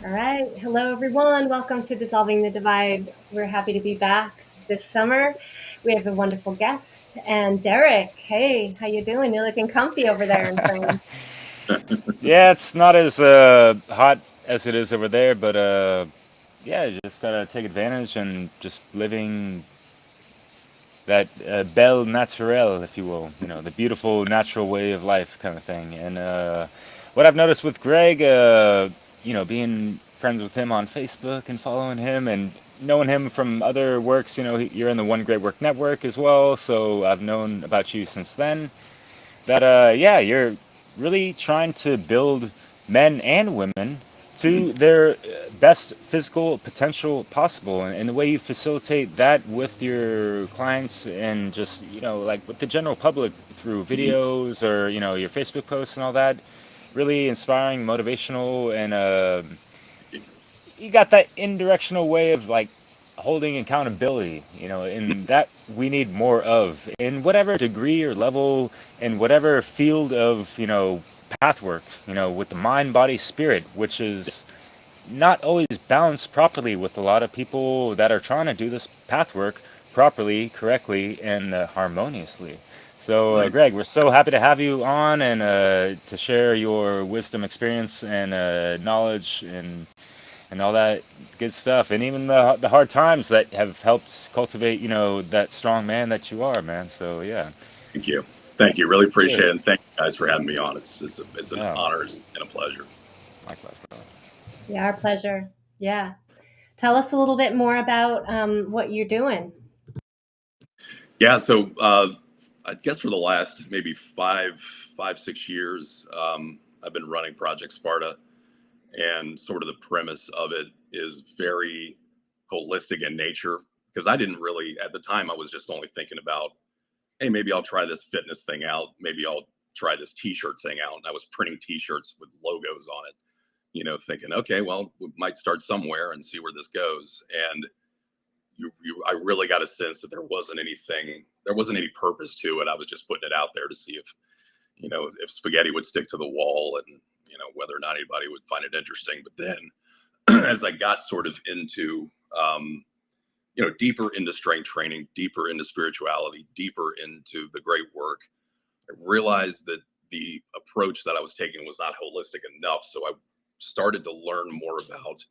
All right. Hello, everyone. Welcome to Dissolving the Divide. We're happy to be back this summer. We have a wonderful guest, and Derek. Hey, how you doing? You're looking comfy over there in France. Yeah, it's not as hot as it is over there, but yeah, you just gotta take advantage and just living that belle naturelle, if you will. You know, the beautiful natural way of life kind of thing. And what I've noticed with Greg, being friends with him on Facebook and following him and knowing him from other works, you're in the One Great Work Network as well, so I've known about you since then that yeah, you're really trying to build men and women to their best physical potential possible, and the way you facilitate that with your clients and just like with the general public through videos or your Facebook posts and all that, really inspiring, motivational, and you got that indirectional way of like holding accountability, and that we need more of in whatever degree or level, in whatever field of, path work, with the mind, body, spirit, which is not always balanced properly with a lot of people that are trying to do this path work properly, correctly, and harmoniously. So, Right. Greg, we're so happy to have you on and to share your wisdom, experience, and knowledge and all that good stuff, and even the hard times that have helped cultivate, that strong man that you are, man. So yeah, Thank you. Thank you. Really yeah, appreciate it. And thank you guys for having me on. It's an yeah, honor and a pleasure. likewise, brother. Yeah, our pleasure. Yeah. Tell us a little bit more about what you're doing. Yeah. So I guess for the last maybe 6 years, I've been running Project Sparta, and sort of the premise of it is very holistic in nature. Because I didn't really, at the time, I was just only thinking about, hey, maybe I'll try this fitness thing out. Maybe I'll try this T-shirt thing out. And I was printing T-shirts with logos on it, thinking, okay, well, we might start somewhere and see where this goes. And I really got a sense that there wasn't any purpose to it. I was just putting it out there to see if spaghetti would stick to the wall, and whether or not anybody would find it interesting. But then, as I got sort of into deeper into strength training, deeper into spirituality, deeper into the great work, I realized that the approach that I was taking was not holistic enough. So I started to learn more about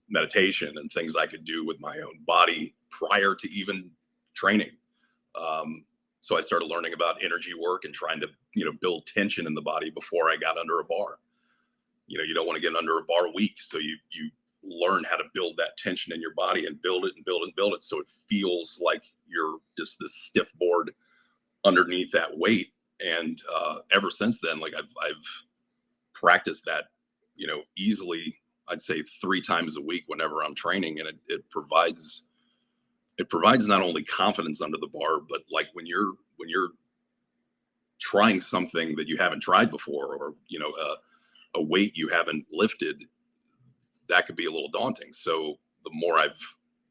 meditation and things I could do with my own body prior to even training. So I started learning about energy work and trying to, build tension in the body before I got under a bar. You don't want to get under a bar weak. So you learn how to build that tension in your body and build it and build it and build it. So it feels like you're just this stiff board underneath that weight. And ever since then, like I've practiced that, easily, I'd say 3 times a week whenever I'm training. And it provides not only confidence under the bar, but like when you're trying something that you haven't tried before, or, a weight you haven't lifted, that could be a little daunting. So the more I've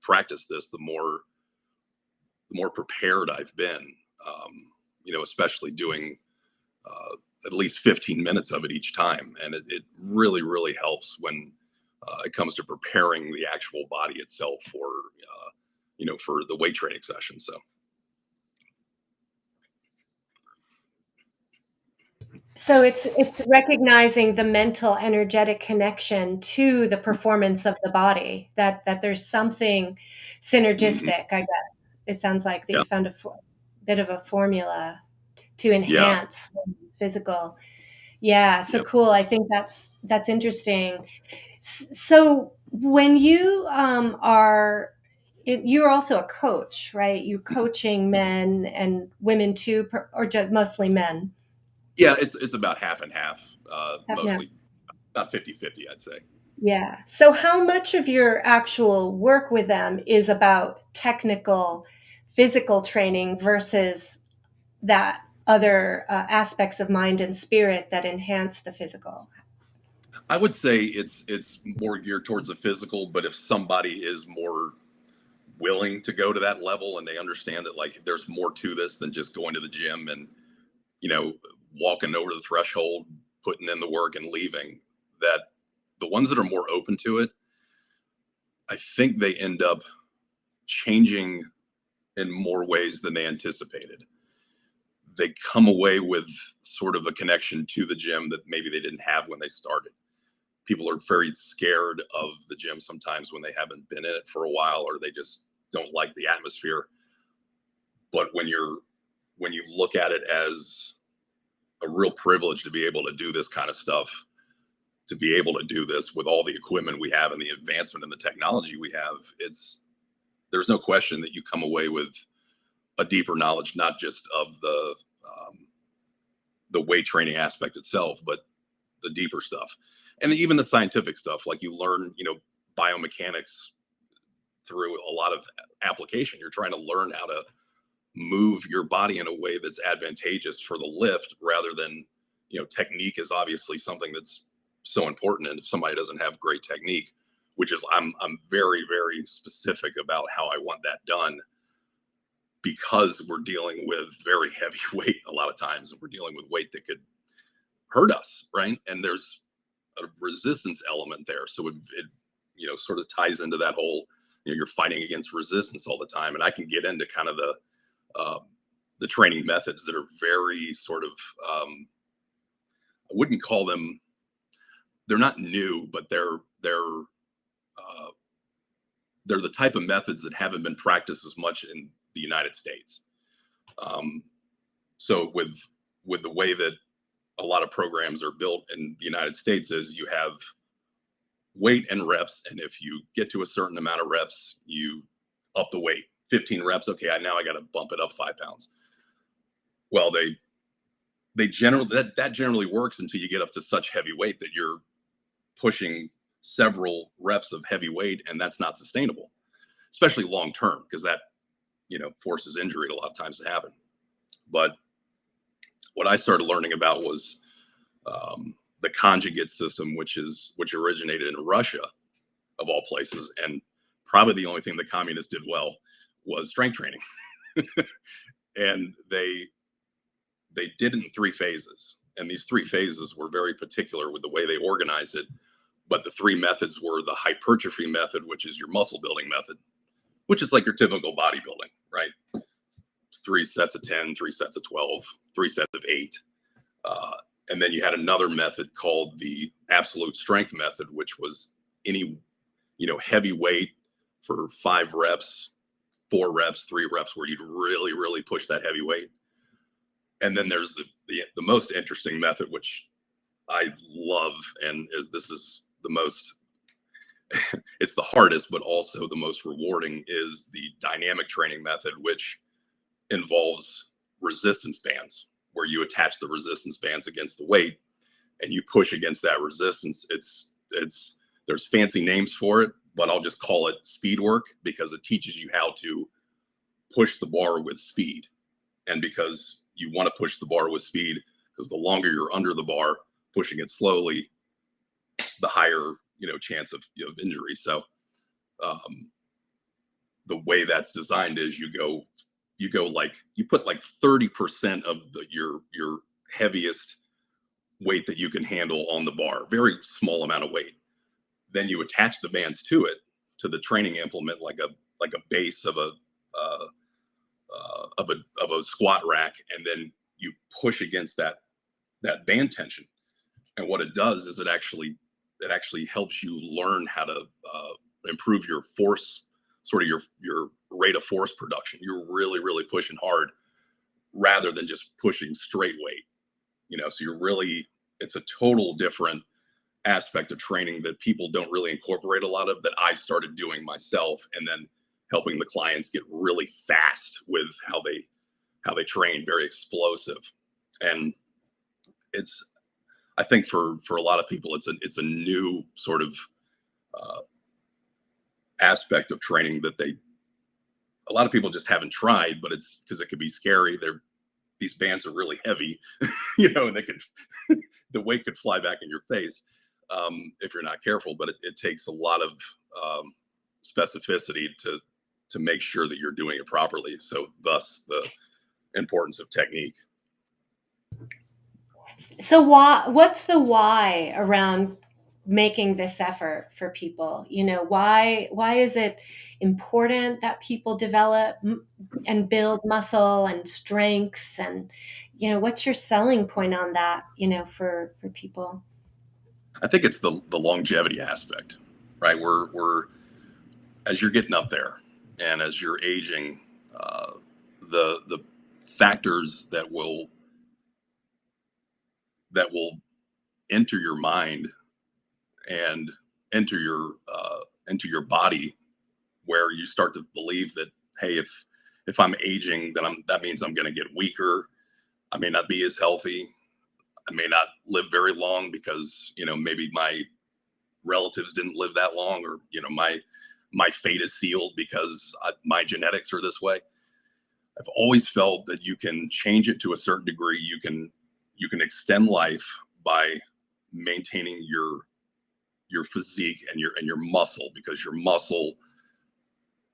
practiced this, the more prepared I've been, especially doing at least 15 minutes of it each time. And it really, really helps when it comes to preparing the actual body itself for the weight training session. So, So it's recognizing the mental energetic connection to the performance of the body, that there's something mhm. synergistic, I guess. It sounds like that Yeah, you found a bit of a formula to yeah, enhance one's physical. Yeah, so yep. cool. I think that's interesting. So when you you're also a coach, right? You're coaching men and women too, or just mostly men? Yeah, it's about half and half, Yeah. mostly about 50-50, I'd say. Yeah. So, how much of your actual work with them is about technical, physical training versus that other aspects of mind and spirit that enhance the physical? I would say it's more geared towards the physical, but if somebody is more willing to go to that level and they understand that like there's more to this than just going to the gym and you know walking over the threshold, putting in the work and leaving, that the ones that are more open to it, I think they end up changing in more ways than they anticipated. They come away with sort of a connection to the gym that maybe they didn't have when they started. People are very scared of the gym sometimes when they haven't been in it for a while, or they just don't like the atmosphere. But when you look at it as a real privilege to be able to do this kind of stuff, to be able to do this with all the equipment we have and the advancement in the technology we have, there's no question that you come away with a deeper knowledge, not just of the weight training aspect itself, but the deeper stuff, and even the scientific stuff. Like, you learn, biomechanics through a lot of application. You're trying to learn how to move your body in a way that's advantageous for the lift, rather than, technique is obviously something that's so important. And if somebody doesn't have great technique, which is, I'm very, very specific about how I want that done, because we're dealing with very heavy weight a lot of times, and we're dealing with weight that could hurt us, right? And there's a resistance element there. So it sort of ties into that whole, you're fighting against resistance all the time. And I can get into kind of the training methods that are very sort of, I wouldn't call them, they're not new, but they're the type of methods that haven't been practiced as much in the United States. So with the way that a lot of programs are built in the United States, is you have weight and reps. And if you get to a certain amount of reps, you up the weight. 15 reps. Okay, now I got to bump it up 5 pounds. Well, they generally, that generally works until you get up to such heavy weight that you're pushing several reps of heavy weight, and that's not sustainable, especially long term, because that forces injury a lot of times to happen. But what I started learning about was the conjugate system, which originated in Russia, of all places, and probably the only thing the communists did well was strength training. And they did it in 3 phases, and these 3 phases were very particular with the way they organized it. But the 3 methods were the hypertrophy method, which is your muscle building method, which is like your typical bodybuilding, right? 3 sets of 10, 3 sets of 12, 3 sets of 8. And then you had another method called the absolute strength method, which was any, heavy weight for 5 reps, 4 reps, 3 reps, where you'd really, really push that heavy weight. And then there's the most interesting method, which I love, and this is the most, it's the hardest, but also the most rewarding, is the dynamic training method, which involves resistance bands, where you attach the resistance bands against the weight and you push against that resistance. There's fancy names for it, but I'll just call it speed work, because it teaches you how to push the bar with speed. And because you want to push the bar with speed, because the longer you're under the bar pushing it slowly, the higher chance of injury. So the way that's designed is you put like 30% of your heaviest weight that you can handle on the bar, very small amount of weight. Then you attach the bands to it, to the training implement, like a base of a squat rack, and then you push against that band tension. And what it does is it actually helps you learn how to improve your force, sort of your rate of force production. You're really, really pushing hard, rather than just pushing straight weight. So it's a total different aspect of training that people don't really incorporate a lot of, that I started doing myself, and then helping the clients get really fast with how they train, very explosive. And I think for a lot of people, it's a new sort of aspect of training that a lot of people just haven't tried, but it's because it could be scary. These bands are really heavy, and the weight could fly back in your face if you're not careful. But it takes a lot of specificity to make sure that you're doing it properly. So thus the importance of technique. So what's the why around making this effort for people? Why is it important that people develop and build muscle and strength? And what's your selling point on that, for people? I think it's the longevity aspect, right? We're as you're getting up there and as you're aging, the factors that will enter your mind and enter your body, where you start to believe that, hey, if I'm aging, then that means I'm going to get weaker. I may not be as healthy. I may not live very long because maybe my relatives didn't live that long, or my fate is sealed because my genetics are this way. I've always felt that you can change it to a certain degree. You can extend life by maintaining your physique and your muscle, because your muscle,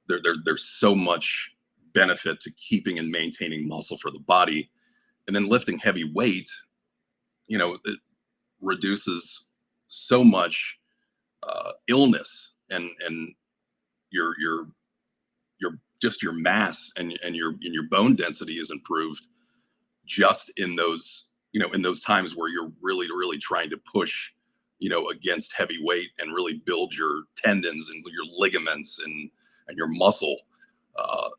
there's so much benefit to keeping and maintaining muscle for the body. And then lifting heavy weight, it reduces so much illness, and your just your mass and your bone density is improved just in those times where you're really trying to push against heavy weight and really build your tendons and your ligaments and your muscle.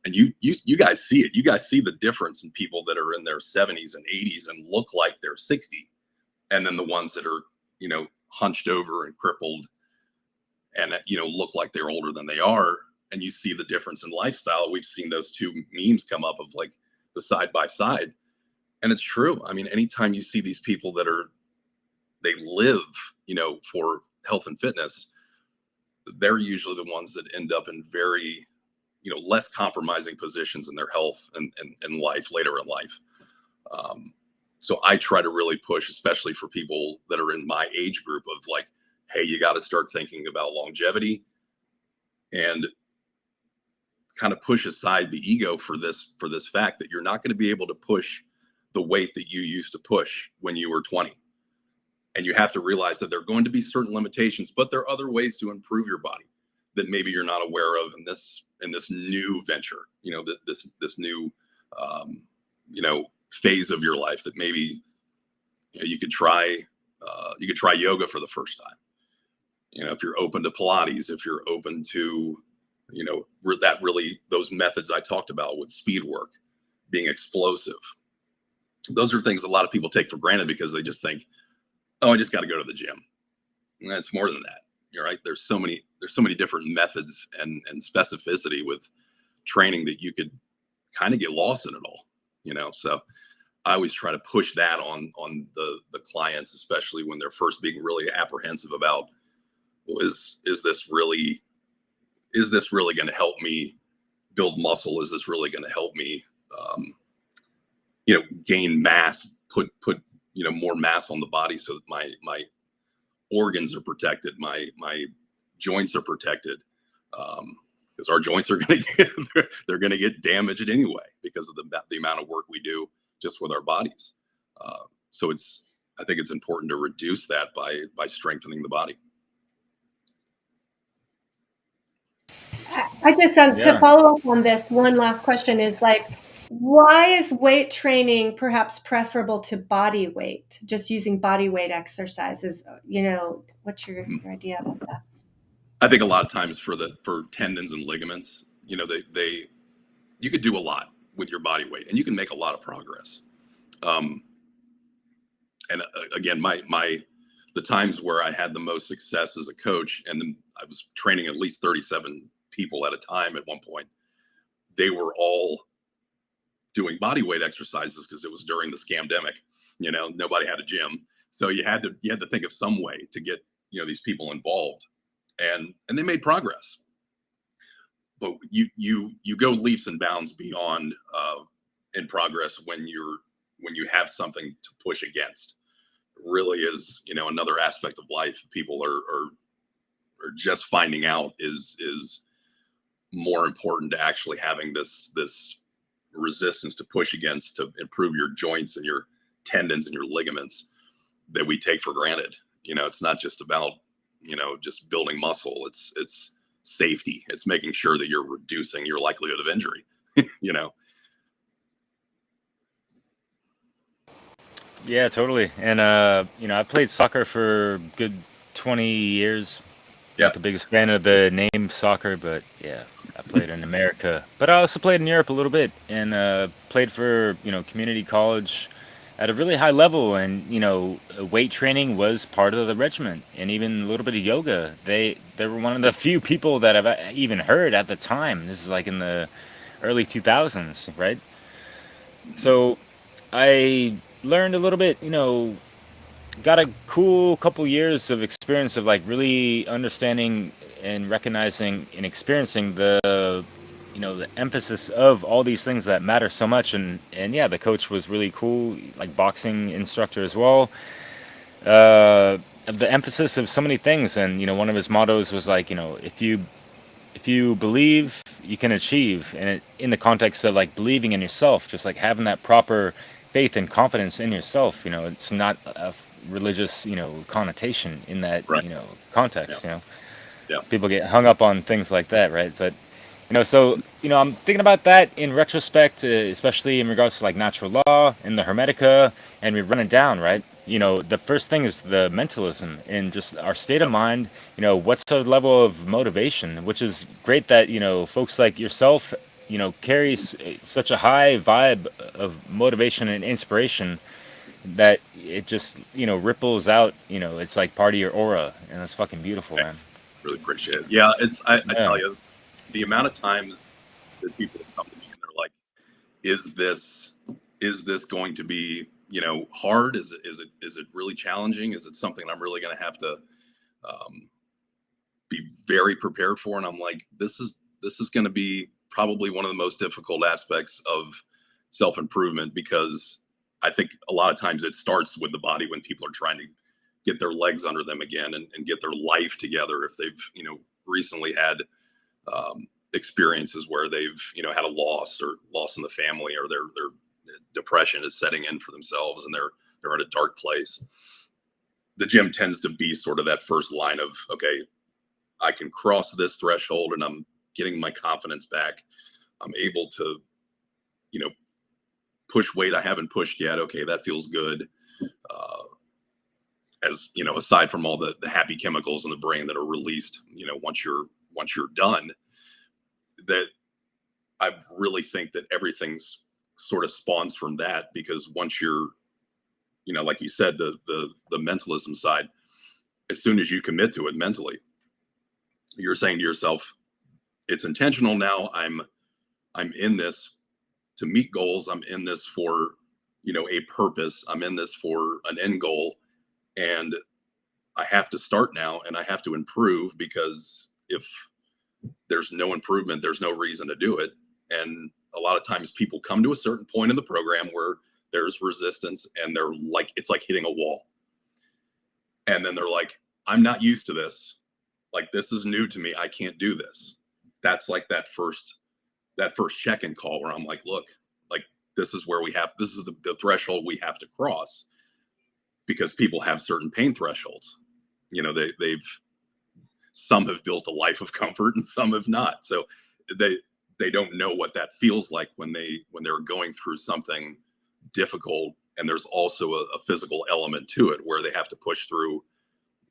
And you guys see it. You guys see the difference in people that are in their 70s and 80s and look like they're 60, and then the ones that are hunched over and crippled and look like they're older than they are. And you see the difference in lifestyle. We've seen those two memes come up of like the side by side, and it's true. I mean, anytime you see these people they live for health and fitness, they're usually the ones that end up in very less compromising positions in their health and life later in life. So I try to really push, especially for people that are in my age group, of like, hey, you got to start thinking about longevity and kind of push aside the ego for this fact that you're not going to be able to push the weight that you used to push when you were 20. And you have to realize that there are going to be certain limitations, but there are other ways to improve your body that maybe you're not aware of in this new venture, this new phase of your life, that maybe you could try yoga for the first time. If you're open to Pilates, if you're open to those methods I talked about with speed work, being explosive. Those are things a lot of people take for granted because they just think, oh, I just got to go to the gym. And it's more than that. You're right. There's so many different methods and specificity with training that you could kind of get lost in it all, so I always try to push that on the clients, especially when they're first being really apprehensive about, is this really going to help me build muscle? Is this really going to help me, gain mass, put more mass on the body so that my organs are protected, my joints are protected, because our joints are going to they're going to get damaged anyway because of the amount of work we do just with our bodies. So I think it's important to reduce that by strengthening the body. I just to follow up on this, one last question is like, why is weight training perhaps preferable to body weight? Just using body weight exercises, what's your idea about that? I think a lot of times for tendons and ligaments, you could do a lot with your body weight and you can make a lot of progress. And again, the times where I had the most success as a coach, and then I was training at least 37 people at a time at one point, they were all doing body weight exercises because it was during the scamdemic. Nobody had a gym, so you had to think of some way to get these people involved, and they made progress. But you go leaps and bounds beyond in progress when you have something to push against. It really is another aspect of life people are just finding out is more important to actually having this resistance to push against, to improve your joints and your tendons and your ligaments that we take for granted. It's not just about just building muscle. It's safety. It's making sure that you're reducing your likelihood of injury. Yeah, totally. And I played soccer for a good 20 years. Yeah. Not the biggest fan of the name soccer, but yeah, I played in America. But I also played in Europe a little bit, and played for community college at a really high level. And weight training was part of the regimen, and even a little bit of yoga. They were one of the few people that I've even heard at the time. This is like in the early 2000s, right? So I learned a little bit, got a cool couple years of experience of like really understanding and recognizing and experiencing the emphasis of all these things that matter so much. And yeah, the coach was really cool, like boxing instructor as well. The emphasis of so many things. And one of his mottos was like, if you believe, you can achieve. And in the context of like believing in yourself, just like having that proper faith and confidence in yourself. It's not a religious connotation in that Right. context. Yeah. Yeah. People get hung up on things like that, right? But so I'm thinking about that in retrospect, especially in regards to like natural law and the Hermetica, and we run it down, right? The first thing is the mentalism and just our state of mind. What's the level of motivation, which is great that folks like yourself carries such a high vibe of motivation and inspiration that it just ripples out. It's like part of your aura, and that's fucking beautiful, man. Really appreciate it. Yeah, I Yeah. tell you, the amount of times that people come to me and they're like, is this going to be hard? Is it really challenging? Is it something I'm really going to have to be very prepared for? And I'm like, this is going to be probably one of the most difficult aspects of self-improvement, because I think a lot of times it starts with the body when people are trying to get their legs under them again and get their life together. If they've recently had experiences where they've had a loss in the family, or their depression is setting in for themselves and they're in a dark place, the gym tends to be sort of that first line of, okay, I can cross this threshold and I'm getting my confidence back. I'm able to push weight I haven't pushed yet. Okay, that feels good. As aside from all the happy chemicals in the brain that are released once you're done, that I really think that everything's sort of spawns from that. Because once you're like you said, the mentalism side, as soon as you commit to it mentally, you're saying to yourself, it's intentional now. I'm in this to meet goals. I'm in this for a purpose. I'm in this for an end goal, and I have to start now, and I have to improve, because if there's no improvement, there's no reason to do it. And a lot of times people come to a certain point in the program where there's resistance, and they're like, it's like hitting a wall. And then they're like, I'm not used to this. Like, this is new to me. I can't do this. That's like that first check-in call where I'm like, look, like, this is the threshold we have to cross, because people have certain pain thresholds. Some have built a life of comfort and some have not. So they don't know what that feels like when they're going through something difficult. And there's also a physical element to it, where they have to push through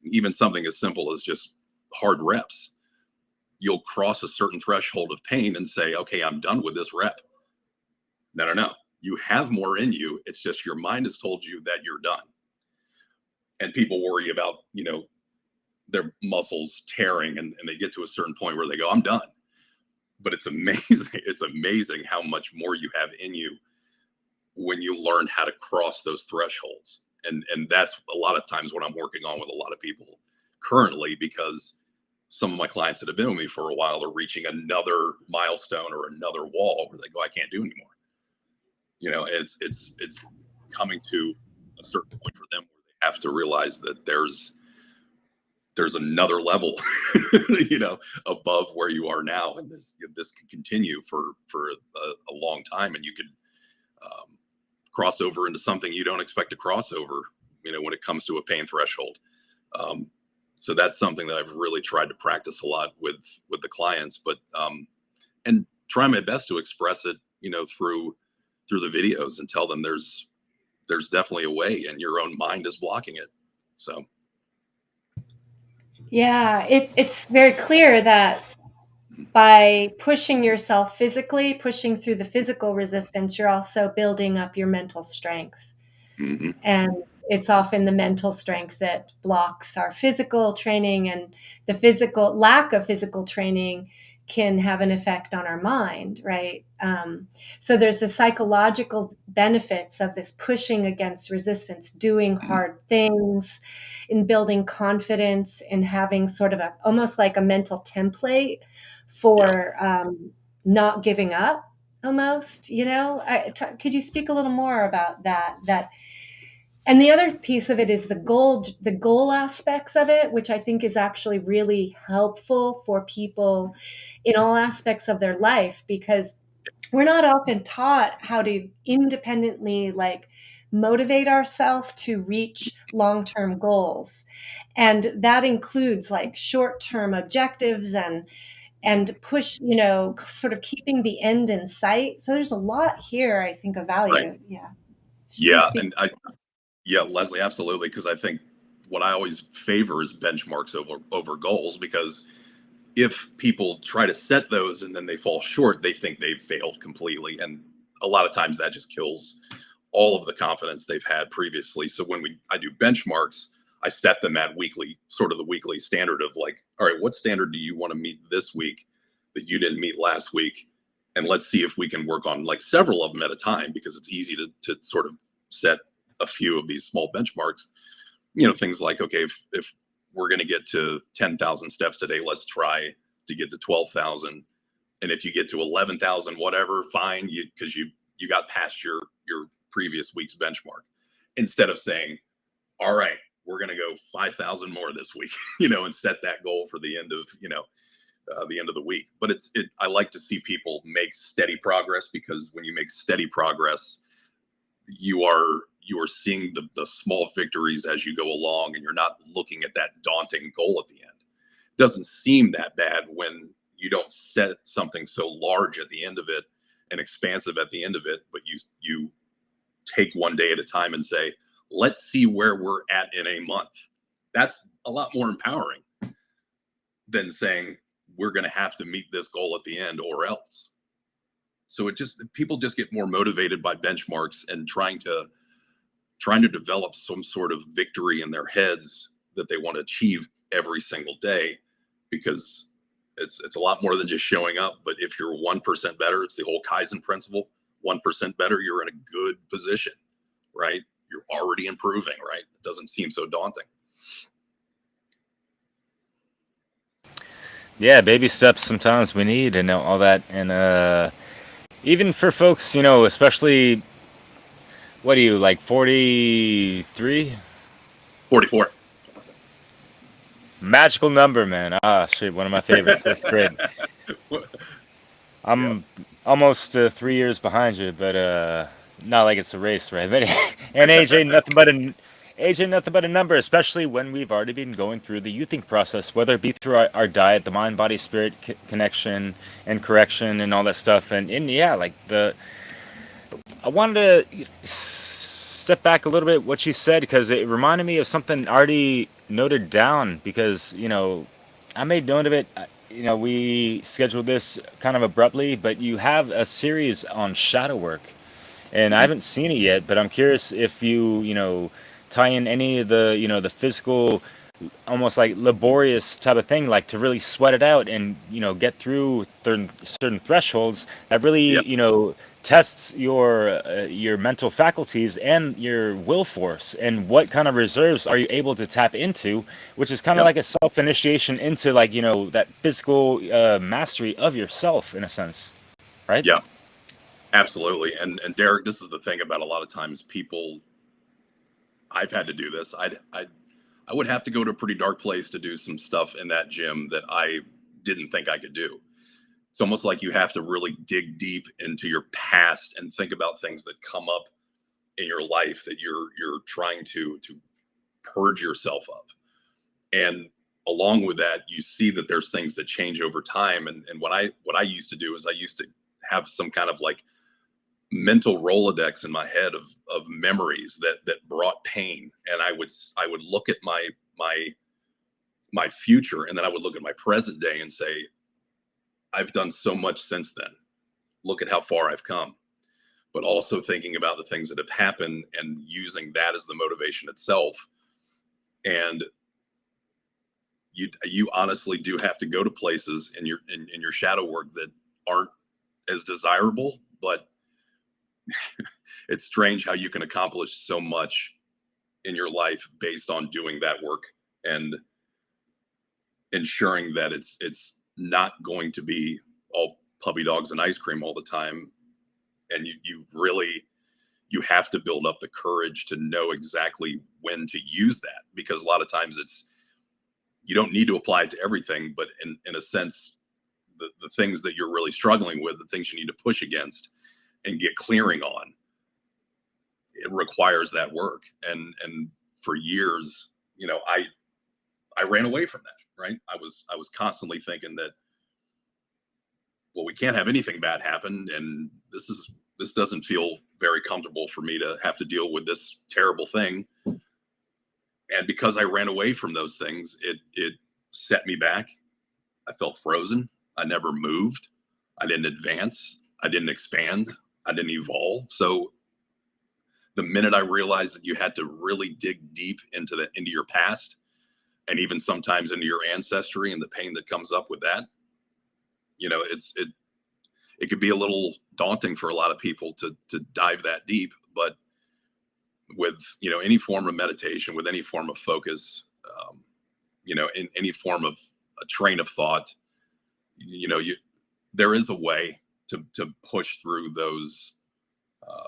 even something as simple as just hard reps. You'll cross a certain threshold of pain and say, okay, I'm done with this rep. No. You have more in you. It's just your mind has told you that you're done. And people worry about, their muscles tearing, and they get to a certain point where they go, I'm done. But it's amazing. It's amazing how much more you have in you when you learn how to cross those thresholds. And that's a lot of times what I'm working on with a lot of people currently, because some of my clients that have been with me for a while are reaching another milestone or another wall where they go, I can't do anymore. It's coming to a certain point for them where they have to realize that there's another level, above where you are now. And this can continue for a long time. And you could cross over into something you don't expect to cross over, when it comes to a pain threshold. So that's something that I've really tried to practice a lot with the clients, but and try my best to express it, through the videos and tell them there's definitely a way and your own mind is blocking it. So Yeah, it's very clear that by pushing yourself physically, pushing through the physical resistance, you're also building up your mental strength. mhm. And it's often the mental strength that blocks our physical training, and the physical lack of physical training can have an effect on our mind, right? So there's the psychological benefits of this pushing against resistance, doing hard things, in building confidence, in having sort of a almost like a mental template Yeah, for not giving up. Almost, could you speak a little more about that? And the other piece of it is the goal aspects of it, which I think is actually really helpful for people in all aspects of their life, because we're not often taught how to independently motivate ourselves to reach long-term goals. And that includes like short-term objectives and push, sort of keeping the end in sight. So there's a lot here, I think, of right. value. Yeah. Please Yeah, speak. and yeah, Leslie, absolutely. Because I think what I always favor is benchmarks over goals. Because if people try to set those and then they fall short, they think they've failed completely, and a lot of times that just kills all of the confidence they've had previously. So when I do benchmarks, I set them at sort of the weekly standard of like, all right, what standard do you want to meet this week that you didn't meet last week? And let's see if we can work on like several of them at a time, because it's easy to sort of set a few of these small benchmarks. Things like, okay, if we're going to get to 10,000 steps today, let's try to get to 12,000. And if you get to 11,000, whatever, fine, because you got past your previous week's benchmark. Instead of saying, all right, we're going to go 5,000 more this week, and set that goal for the end of the end of the week. But I like to see people make steady progress, because when you make steady progress, you are seeing the small victories as you go along, and you're not looking at that daunting goal at the end. It doesn't seem that bad when you don't set something so large at the end of it and expansive at the end of it, but you take one day at a time and say, let's see where we're at in a month. That's a lot more empowering than saying we're going to have to meet this goal at the end or else. So people just get more motivated by benchmarks and trying to develop some sort of victory in their heads that they want to achieve every single day, because it's a lot more than just showing up. But if you're 1% better, it's the whole Kaizen principle. 1% better, you're in a good position, right? You're already improving, right? It doesn't seem so daunting. Yeah, baby steps sometimes we need and all that. And even for folks, especially, what are you, like 43? 44. Magical number, man. Ah, shit, one of my favorites. That's great. Yeah. I'm almost 3 years behind you, but not like it's a race, right? But, and AJ, nothing but a number, especially when we've already been going through the you think process, whether it be through our diet, the mind, body, spirit connection and correction, and all that stuff. And yeah, like I wanted to step back a little bit what you said, because it reminded me of something already noted down, because I made note of it. We scheduled this kind of abruptly, but you have a series on shadow work, and I Mhm. haven't seen it yet, but I'm curious if you tie in any of the physical, almost like laborious type of thing, like to really sweat it out and get through certain thresholds that Yeah. really tests your mental faculties and your will force, and what kind of reserves are you able to tap into, which is kind of Yep. like a self initiation into like that physical mastery of yourself in a sense, right? Yeah. Absolutely. And Derek, this is the thing about a lot of times people. I've had to do this. I would have to go to a pretty dark place to do some stuff in that gym that I didn't think I could do. It's almost like you have to really dig deep into your past and think about things that come up in your life that you're trying to purge yourself of. And along with that, you see that there's things that change over time. And what I used to do is I used to have some kind of like mental Rolodex in my head of memories that brought pain. And I would look at my future, and then I would look at my present day and say, I've done so much since then. Look at how far I've come. But also thinking about the things that have happened and using that as the motivation itself. And you honestly do have to go to places in your shadow work that aren't as desirable, but it's strange how you can accomplish so much in your life based on doing that work and ensuring that it's not going to be all puppy dogs and ice cream all the time. And you have to build up the courage to know exactly when to use that, because a lot of times you don't need to apply it to everything, but in a sense, the things that you're really struggling with, the things you need to push against and get clearing on, it requires that work. And for years, I ran away from that, right? I was constantly thinking that, well, we can't have anything bad happen, and this doesn't feel very comfortable for me to have to deal with this terrible thing. And because I ran away from those things, it set me back. I felt frozen. I never moved. I didn't advance. I didn't expand. I didn't evolve. So the minute I realized that you had to really dig deep into your past, and even sometimes into your ancestry and the pain that comes up with that, it could be a little daunting for a lot of people to dive that deep. But with any form of meditation, with any form of focus, in any form of a train of thought, there is a way to push through those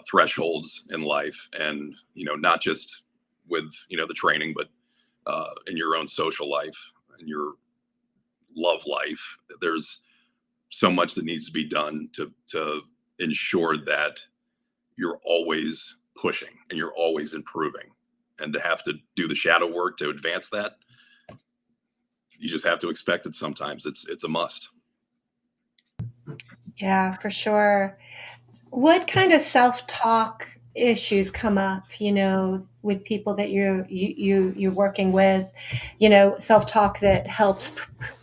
thresholds in life, and not just with the training, but in your own social life and your love life. There's so much that needs to be done to ensure that you're always pushing and you're always improving. And to have to do the shadow work to advance that, you just have to expect it sometimes. It's a must. Yeah, for sure. What kind of self-talk issues come up, with people that you're working with, self-talk that helps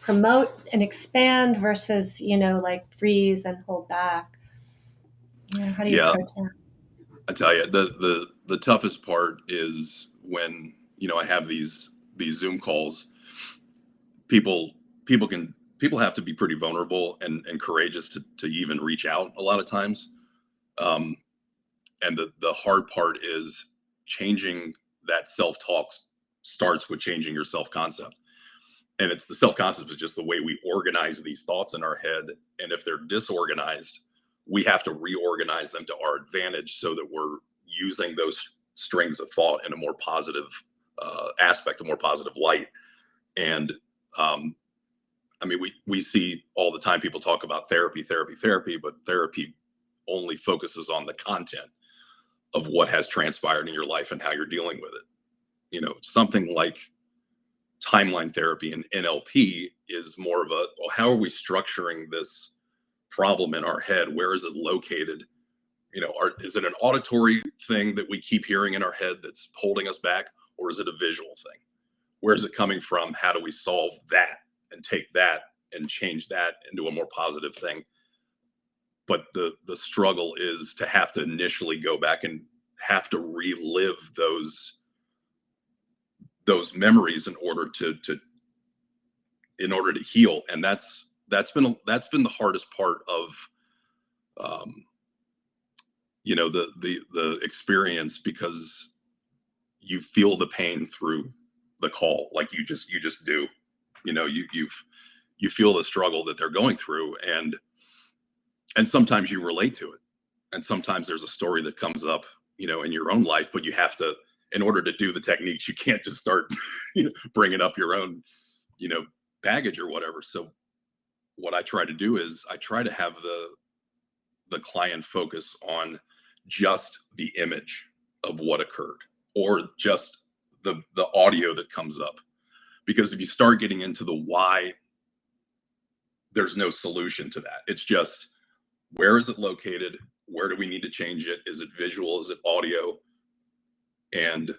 promote and expand versus, like freeze and hold back? How do you Yeah, approach that? I tell you, the toughest part is when I have these Zoom calls. People people have to be pretty vulnerable and courageous to even reach out a lot of times. Um, and the hard part is changing that self-talk starts with changing your self-concept. And it's the self-concept is just the way we organize these thoughts in our head. And if they're disorganized, we have to reorganize them to our advantage so that we're using those strings of thought in a more positive aspect, a more positive light. And I mean, we see all the time people talk about therapy, but therapy only focuses on the content of what has transpired in your life and how you're dealing with it. Something like timeline therapy and NLP is more of well, how are we structuring this problem in our head? Where is it located? Is it an auditory thing that we keep hearing in our head that's holding us back, or is it a visual thing? Where is it coming from? How do we solve that and take that and change that into a more positive thing? But the struggle is to have to initially go back and have to relive those memories in order to heal. And that's been the hardest part of the experience, because you feel the pain through the call, like you just do. You feel the struggle that they're going through, and sometimes you relate to it, and sometimes there's a story that comes up in your own life, but you have to, in order to do the techniques, you can't just start bringing up your own baggage or whatever. So what I try to do is I try to have the client focus on just the image of what occurred, or just the audio that comes up, Because if you start getting into the why, there's no solution to that. It's just, where is it located? Where do we need to change it? Is it visual? Is it audio? And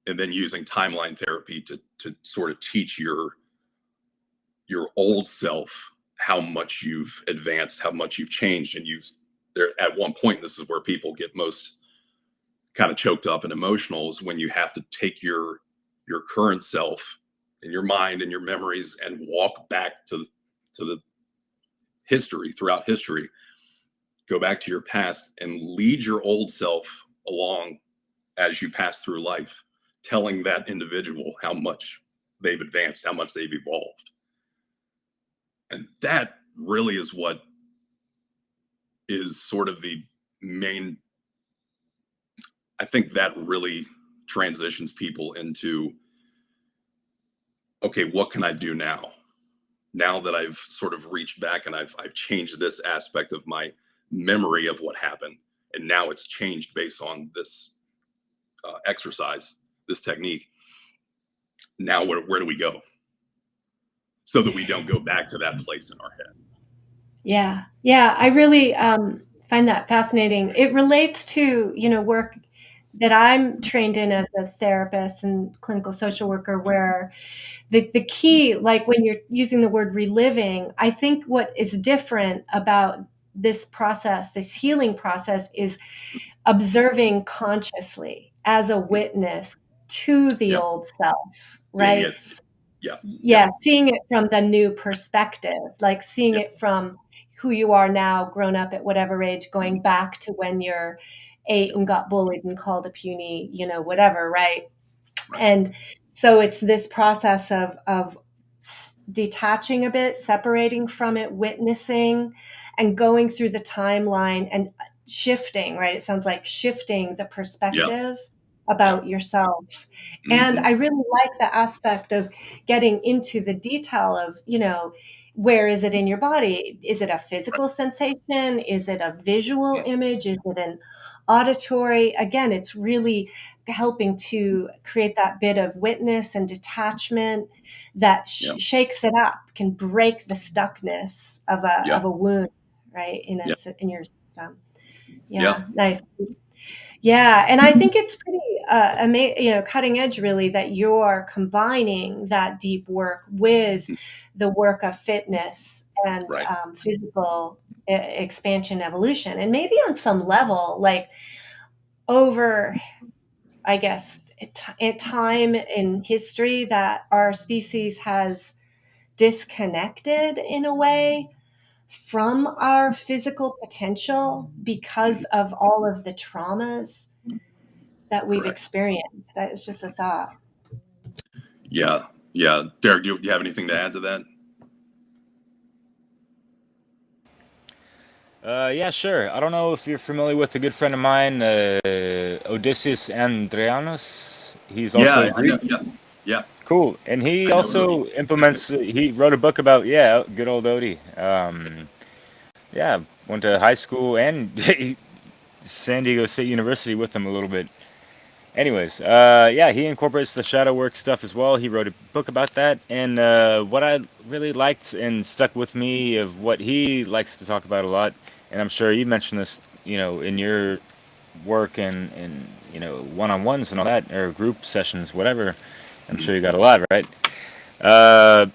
then using timeline therapy to sort of teach your old self how much you've advanced, how much you've changed. And there at one point, this is where people get most kind of choked up and emotional, is when you have to take your current self and your mind and your memories and walk back to the history, throughout history, go back to your past and lead your old self along as you pass through life, telling that individual how much they've advanced, how much they've evolved. And that really is what is sort of the main, I think that really transitions people into, okay, what can I do now? Now that I've sort of reached back and I've changed this aspect of my memory of what happened, and now it's changed based on this exercise, this technique. Now where do we go, so that we don't go back to that place in our head? Yeah. Yeah. I really find that fascinating. It relates to, work that I'm trained in as a therapist and clinical social worker, where the key, like when you're using the word reliving, I think what is different about this process, this healing process, is observing consciously as a witness to the Yep. old self, Seeing right? it. Yeah. Yeah, seeing it from the new perspective, like seeing Yep. it from who you are now, grown up at whatever age, going back to when you're 8 and got bullied and called a puny, whatever, right? Right. And so it's this process of detaching a bit, separating from it, witnessing, and going through the timeline and shifting, right? It sounds like shifting the Yeah. perspective Yeah. about yourself. And Mm-hmm. I really like the aspect of getting into the detail of, where is it in your body? Is it a Right. physical sensation? Is it a visual Mm. image? Is it an auditory? Again, it's really helping to create that bit of witness and detachment that Yeah. shakes it up, can break the stuckness of a Yeah. of a wound, right, Yeah. in your system. Yeah. Yeah, nice. Yeah, and I think it's pretty cutting edge, really, that you're combining that deep work with Mm. the work of fitness and Right. physical expansion, evolution, and maybe on some level, like over, I guess, a time in history that our species has disconnected in a way from our physical potential because Mhm. of all of the traumas that we've Correct. experienced. It's just a thought. Yeah. Yeah. Derek, do you have anything to add to that? Yeah, sure. I don't know if you're familiar with a good friend of mine, Odysseus Andrianos. He's Yeah. also I know. Greek. Yeah. Yeah. Cool. And he I know Odie. also implements, he wrote a book about, yeah, good old Odie. Yeah, went to high school and San Diego State University with him a little bit. Anyways, yeah, he incorporates the shadow work stuff as well. He wrote a book about that. And what I really liked and stuck with me of what he likes to talk about a lot, and I'm sure you mentioned this, in your work and one-on-ones and all that, or group sessions, whatever. I'm Mhm. sure you got a lot, right? Uh,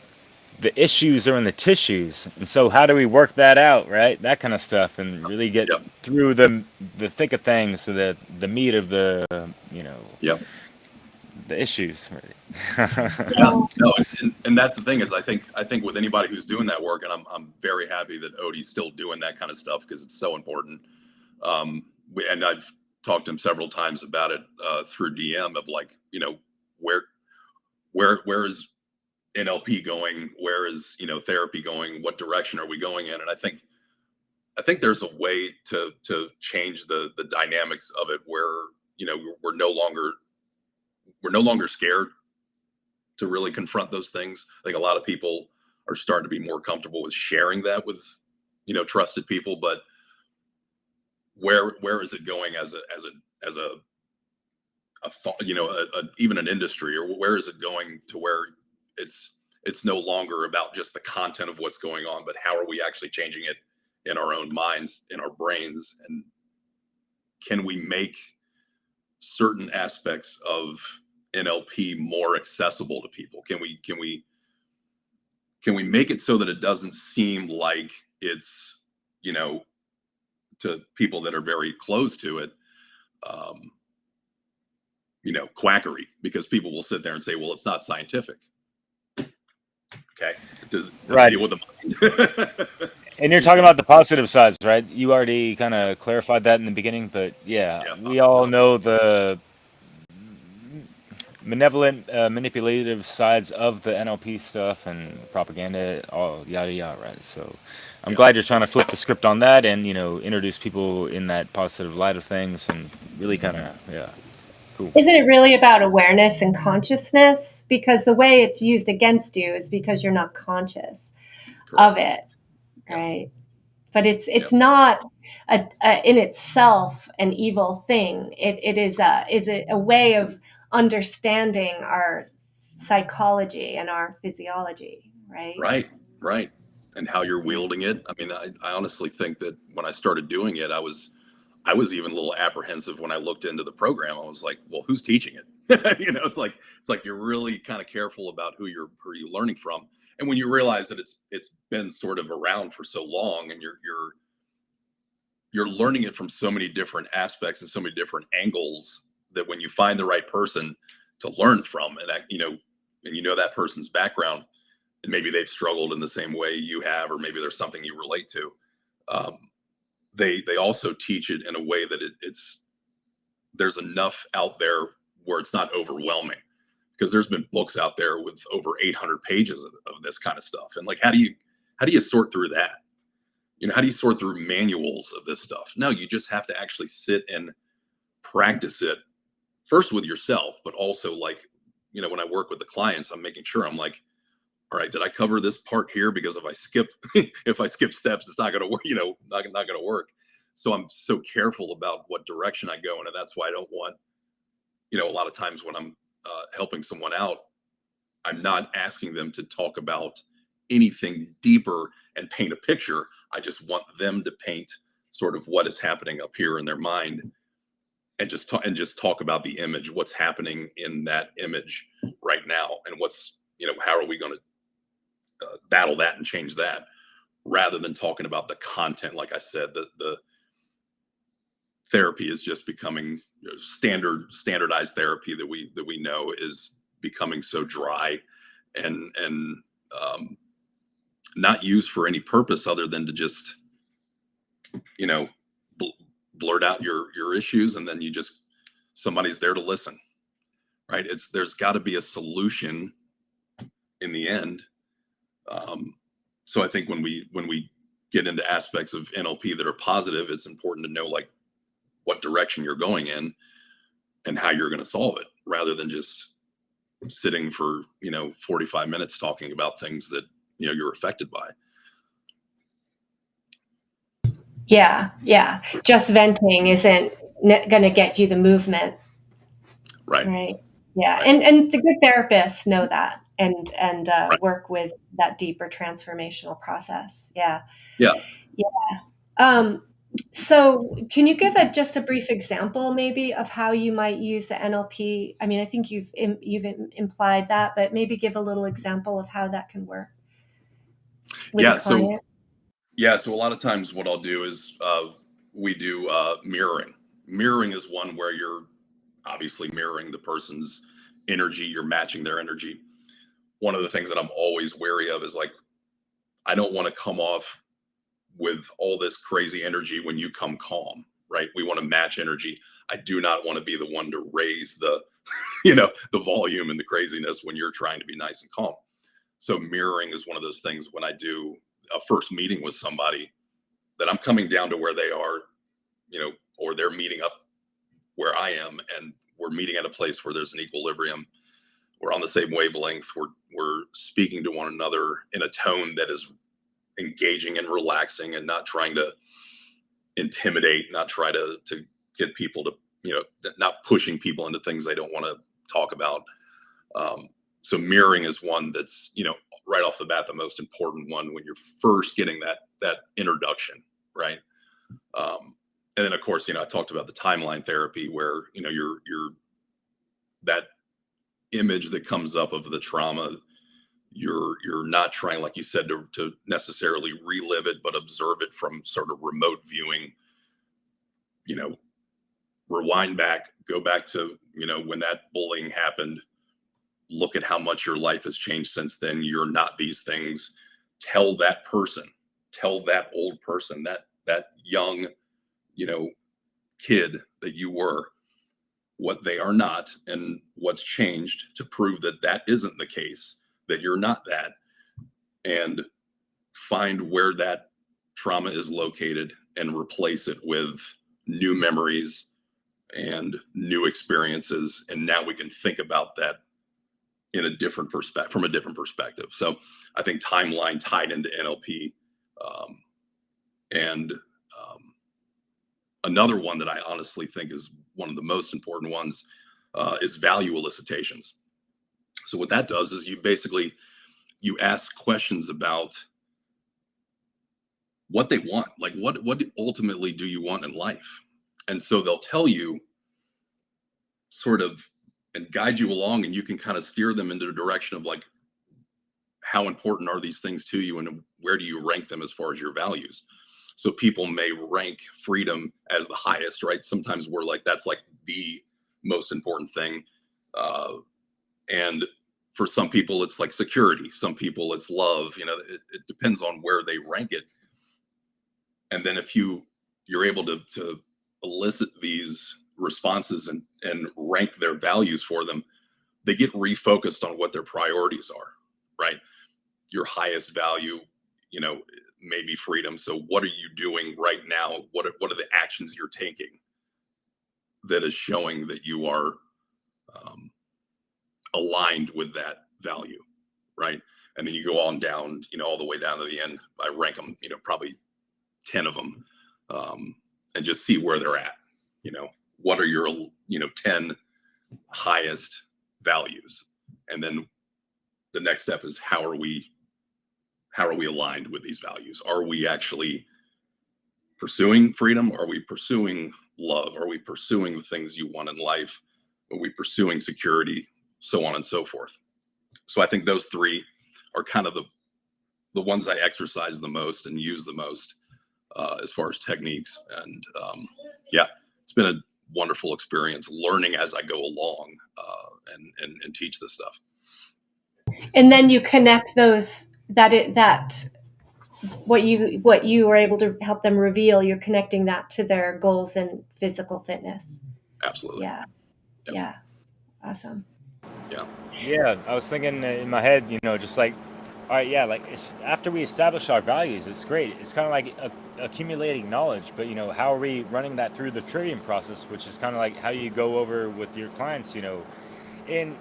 the issues are in the tissues, and so how do we work that out, right? That kind of stuff, and really get Yep. through the thick of things, so the meat of the Yep. the issues. Right? Yeah. No. And that's the thing, is I think with anybody who's doing that work, and I'm very happy that Odie's still doing that kind of stuff, because it's so important. And I've talked to him several times about it through DM, of like, where where is NLP going? Where is therapy going? What direction are we going in? And I think there's a way to change the dynamics of it, where we're no longer scared to really confront those things. I think a lot of people are starting to be more comfortable with sharing that with trusted people. But where is it going as a even an industry, or where is it going to where it's no longer about just the content of what's going on, but how are we actually changing it in our own minds, in our brains, and can we make certain aspects of NLP more accessible to people? Can we make it so that it doesn't seem like it's, to people that are very close to it, quackery, because people will sit there and say, well, it's not scientific. Okay. It doesn't Right. deal with the mind. And you're talking about the positive sides, right? You already kind of clarified that in the beginning, but yeah, we all know the malevolent, manipulative sides of the NLP stuff and propaganda, all yada yada, right? So I'm glad you're trying to flip the script on that and introduce people in that positive light of things and really kind of cool. Isn't it really about awareness and consciousness? Because the way it's used against you is because you're not conscious of it, right? But it's not in itself an evil thing. It is a way of understanding our psychology and our physiology, right? Right. And how you're wielding it. I mean, I honestly think that when I started doing it, I was even a little apprehensive when I looked into the program. I was like, well, who's teaching it? It's like you're really kind of careful about who you're learning from. And when you realize that it's been sort of around for so long, and you're learning it from so many different aspects and so many different angles, that when you find the right person to learn from, and that person's background, and maybe they've struggled in the same way you have, or maybe there's something you relate to. They also teach it in a way that there's enough out there where it's not overwhelming, because there's been books out there with over 800 pages of this kind of stuff. And like, how do you sort through that? How do you sort through manuals of this stuff? No, you just have to actually sit and practice it first with yourself, but also, like, when I work with the clients, I'm making sure, I'm like, all right, did I cover this part here? Because if I skip steps, it's not going to work, not going to work. So I'm so careful about what direction I go in. And that's why I don't want, a lot of times when I'm helping someone out, I'm not asking them to talk about anything deeper and paint a picture. I just want them to paint sort of what is happening up here in their mind, and just talk about the image, what's happening in that image right now, and what's, how are we going to battle that and change that, rather than talking about the content. Like I said, the therapy is just becoming standardized therapy that we know is becoming so dry and not used for any purpose other than to just blurt out your issues, and then somebody's there to listen, right? There's got to be a solution in the end. So I think when we get into aspects of NLP that are positive, it's important to know, like, what direction you're going in and how you're going to solve it, rather than just sitting for 45 minutes talking about things that you're affected by. Yeah. Just venting isn't going to get you the movement. Right. Yeah. Right. And the good therapists know that and Right. work with that deeper transformational process. Yeah. Yeah. So can you give just a brief example maybe of how you might use the NLP? I mean, I think you've implied that, but maybe give a little example of how that can work with a client. So a lot of times what I'll do is we do mirroring. Mirroring is one where you're obviously mirroring the person's energy. You're matching their energy. One of the things that I'm always wary of is, like, I don't want to come off with all this crazy energy when you come calm, right? We want to match energy. I do not want to be the one to raise the, the volume and the craziness when you're trying to be nice and calm. So mirroring is one of those things when I do a first meeting with somebody, that I'm coming down to where they are, or they're meeting up where I am, and we're meeting at a place where there's an equilibrium. We're on the same wavelength. We're speaking to one another in a tone that is engaging and relaxing, and not trying to intimidate, not try to get people to, not pushing people into things they don't want to talk about. So mirroring is one that's, right off the bat, the most important one when you're first getting that introduction, right? And then of course, I talked about the timeline therapy where, you're that image that comes up of the trauma, you're not trying, like you said, to necessarily relive it, but observe it from sort of remote viewing, rewind back, go back to, when that bullying happened, look at how much your life has changed since then. You're not these things. Tell that person, tell that old person, that young, kid that you were, what they are not and what's changed to prove that that isn't the case, that you're not that, and find where that trauma is located and replace it with new memories and new experiences. And now we can think about that in a different perspective, from a different perspective. So I think timeline tied into NLP. And another one that I honestly think is one of the most important ones is value elicitations. So what that does is you ask questions about what they want, like what ultimately do you want in life? And so they'll tell you sort of and guide you along, and you can kind of steer them into the direction of like, how important are these things to you and where do you rank them as far as your values? So people may rank freedom as the highest, right? Sometimes we're like, that's like the most important thing. And for some people, it's like security. Some people it's love, it depends on where they rank it. And then if you're able to elicit these responses and rank their values for them, they get refocused on what their priorities are, right? Your highest value, maybe freedom. So what are you doing right now? What are the actions you're taking that is showing that you are aligned with that value, right? And then you go on down, all the way down to the end. I rank them, probably 10 of them, and just see where they're at. What are your, 10 highest values? And then the next step is how are we aligned with these values? Are we actually pursuing freedom? Are we pursuing love? Are we pursuing the things you want in life? Are we pursuing security? So on and so forth. So I think those three are kind of the ones I exercise the most and use the most as far as techniques. And it's been a wonderful experience learning as I go along and teach this stuff. And then you connect those what you were able to help them reveal, you're connecting that to their goals and physical fitness. Absolutely. Yeah. Yep. Yeah. Awesome. Yeah, I was thinking in my head, just like, all right, yeah, like after we establish our values, it's great. It's kind of like accumulating knowledge, but how are we running that through the trivium process, which is kind of like how you go over with your clients, in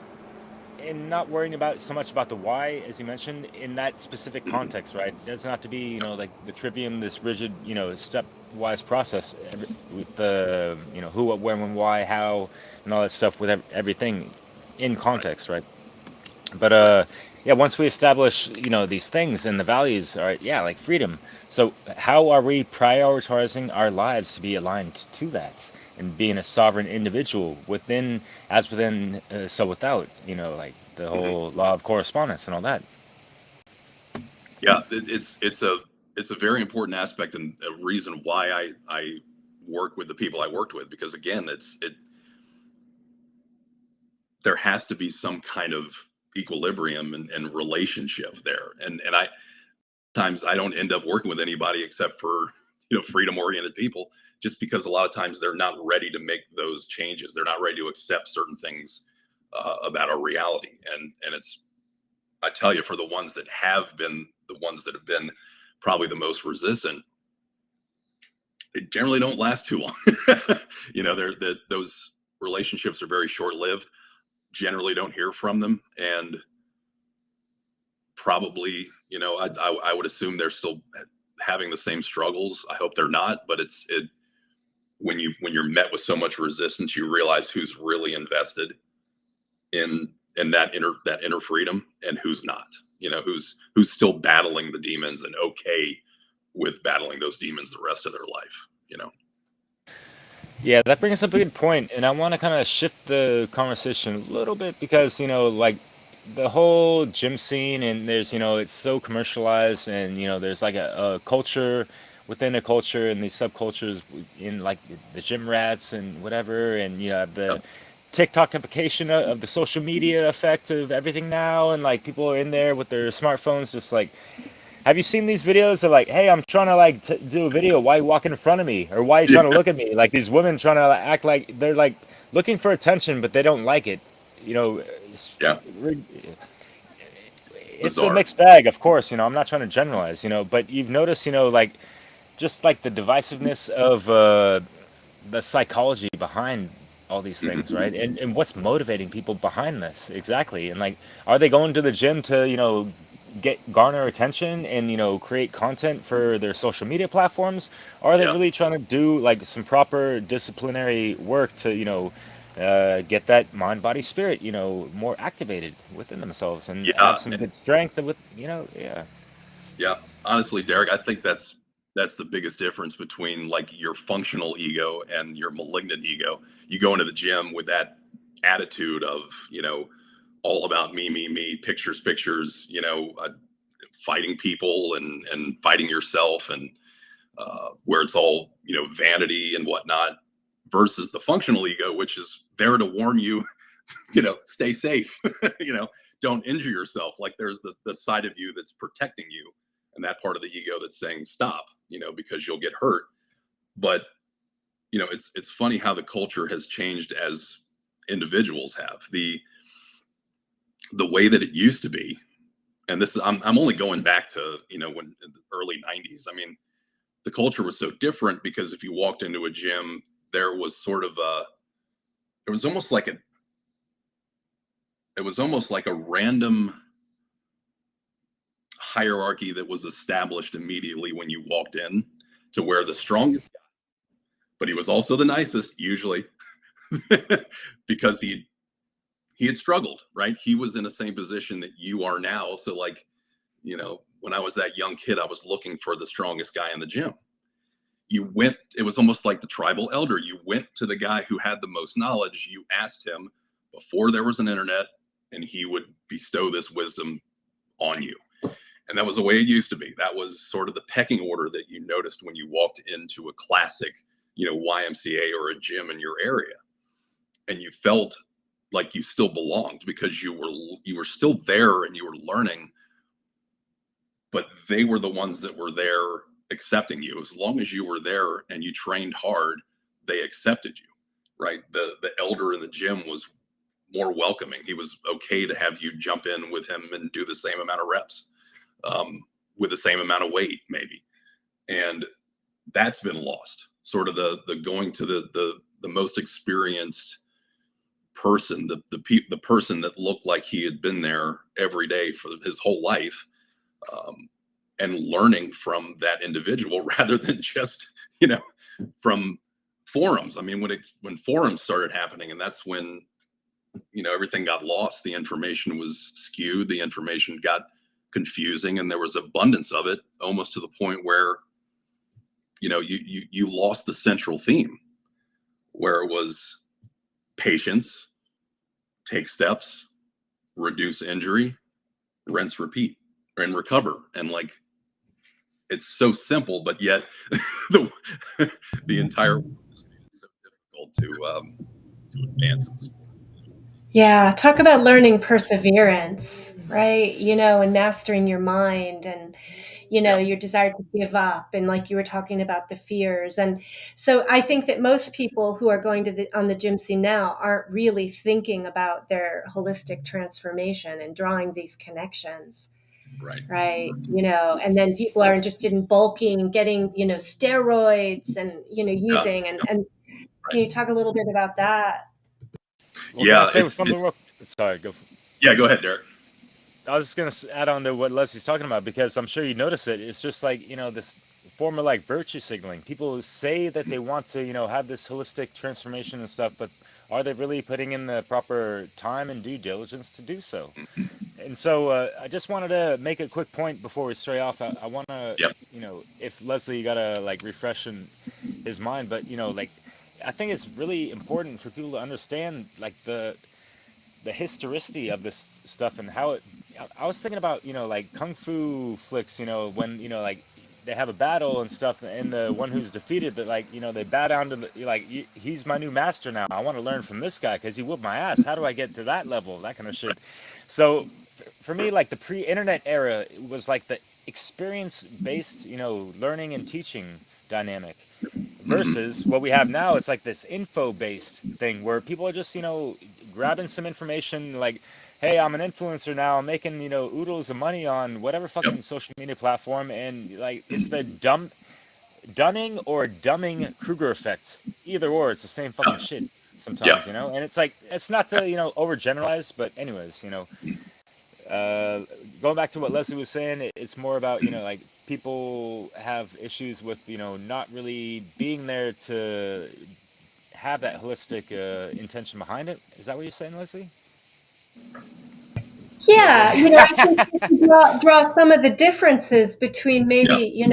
not worrying about so much about the why, as you mentioned, in that specific context, right? It doesn't have to be, like the trivium, this rigid, stepwise process with the, who, what, when, why, how, and all that stuff with everything in context, right? But once we establish, these things and the values, all right, like freedom. So how are we prioritizing our lives to be aligned to that? And being a sovereign individual within, so without, like the whole law of correspondence and all that. Yeah, it's a very important aspect and a reason why I work with the people I worked with, because again, there has to be some kind of equilibrium and relationship there. And times I don't end up working with anybody except for freedom oriented people, just because a lot of times they're not ready to make those changes. They're not ready to accept certain things about our reality. And it's, I tell you, for the ones that have been probably the most resistant, they generally don't last too long. Those relationships are very short lived. Generally don't hear from them, and probably I would assume they're still having the same struggles. I hope they're not, but when you're met with so much resistance, you realize who's really invested in and that inner freedom, and who's not, who's still battling the demons and okay with battling those demons the rest of their life. Yeah, that brings up a good point, and I want to kind of shift the conversation a little bit because like the whole gym scene, and there's it's so commercialized, and there's like a culture within a culture, and these subcultures in like the gym rats and whatever, and you have Yep. the TikTokification of the social media effect of everything now, and like people are in there with their smartphones, just like have you seen these videos of like, hey, I'm trying to like do a video. Why you walking in front of me? Or why you trying to Yeah. look at me? Like these women trying to act like they're like looking for attention, but they don't like it. You know, it's, Yeah. it's a Bizarre. mixed bag, of course. I'm not trying to generalize. But you've noticed, like just like the divisiveness of the psychology behind all these things, Hmm. right? And what's motivating people behind this exactly? And like, are they going to the gym to get garner attention and create content for their social media platforms? Or are they Yeah. really trying to do like some proper disciplinary work to get that mind, body, spirit more activated within themselves and Yeah. have some good strength with yeah. Yeah. Honestly, Derek, I think that's the biggest difference between like your functional ego and your malignant ego. You go into the gym with that attitude of, all about me, pictures, fighting people and fighting yourself, and where it's all, vanity and whatnot, versus the functional ego, which is there to warn you, stay safe, don't injure yourself. Like there's the side of you that's protecting you, and that part of the ego that's saying stop, because you'll get hurt. But it's funny how the culture has changed as individuals have. The way that it used to be, and this is I'm only going back to when in the early 90s. I mean, the culture was so different because if you walked into a gym, there was sort of a it was almost like a it was almost like a random hierarchy that was established immediately when you walked in, to where the strongest guy, but he was also the nicest usually, because he had struggled, right? He was in the same position that you are now. So like, when I was that young kid, I was looking for the strongest guy in the gym. It was almost like the tribal elder. You went to the guy who had the most knowledge. You asked him before there was an internet, and he would bestow this wisdom on you. And that was the way it used to be. That was sort of the pecking order that you noticed when you walked into a classic, YMCA or a gym in your area. And you felt like you still belonged because you were still there and you were learning, but they were the ones that were there accepting you. As long as you were there and you trained hard, they accepted you, right? The elder in the gym was more welcoming. He was okay to have you jump in with him and do the same amount of reps, with the same amount of weight, maybe. And that's been lost. Sort of the going to the most experienced person, the person that looked like he had been there every day for his whole life, and learning from that individual rather than just from forums. I mean, when forums started happening, and that's when everything got lost. The information was skewed. The information got confusing, and there was abundance of it, almost to the point where you lost the central theme, where it was patience, take steps, reduce injury, rinse, repeat, and recover. And like, it's so simple, but yet the the entire world has made it so difficult to advance in this. Yeah, talk about learning perseverance, right? And mastering your mind and, Yeah. your desire to give up. And like you were talking about the fears. And so I think that most people who are going to on the gym scene now aren't really thinking about their holistic transformation and drawing these connections, Right. right? And then people are interested in bulking and getting, steroids and, Yeah. using, and Right. can you talk a little bit about that? Well, can I Yeah. say something real? Sorry, go. Yeah. Go ahead, Derek. I was just gonna add on to what Leslie's talking about because I'm sure you notice it. It's just like this form of like virtue signaling. People say that they want to have this holistic transformation and stuff, but are they really putting in the proper time and due diligence to do so? Mhm. And so I just wanted to make a quick point before we stray off. I want to, Yep. if Leslie got to like refresh his mind, but like I think it's really important for people to understand like the historicity of this stuff and how it. I was thinking about like kung fu flicks, when like they have a battle and stuff, and the one who's defeated, that like they bow down to the like he's my new master now. I want to learn from this guy because he whooped my ass. How do I get to that level? That kind of shit. So for me, like the pre-internet era was like the experience-based, learning and teaching dynamic Hmm. versus what we have now. It's like this info-based thing where people are just, grabbing some information like, hey, I'm an influencer now. I'm making, oodles of money on whatever Yep. fucking social media platform. And like, it's the dunning or dumbing Kruger effect. Either or, it's the same fucking shit Yeah. sometimes, And it's like, it's not to, overgeneralize, but anyways, uh, going back to what Leslie was saying, it's more about like people have issues with not really being there to have that holistic intention behind it. Is that what you're saying, Leslie? Yeah, I think you can draw some of the differences between Yeah. maybe,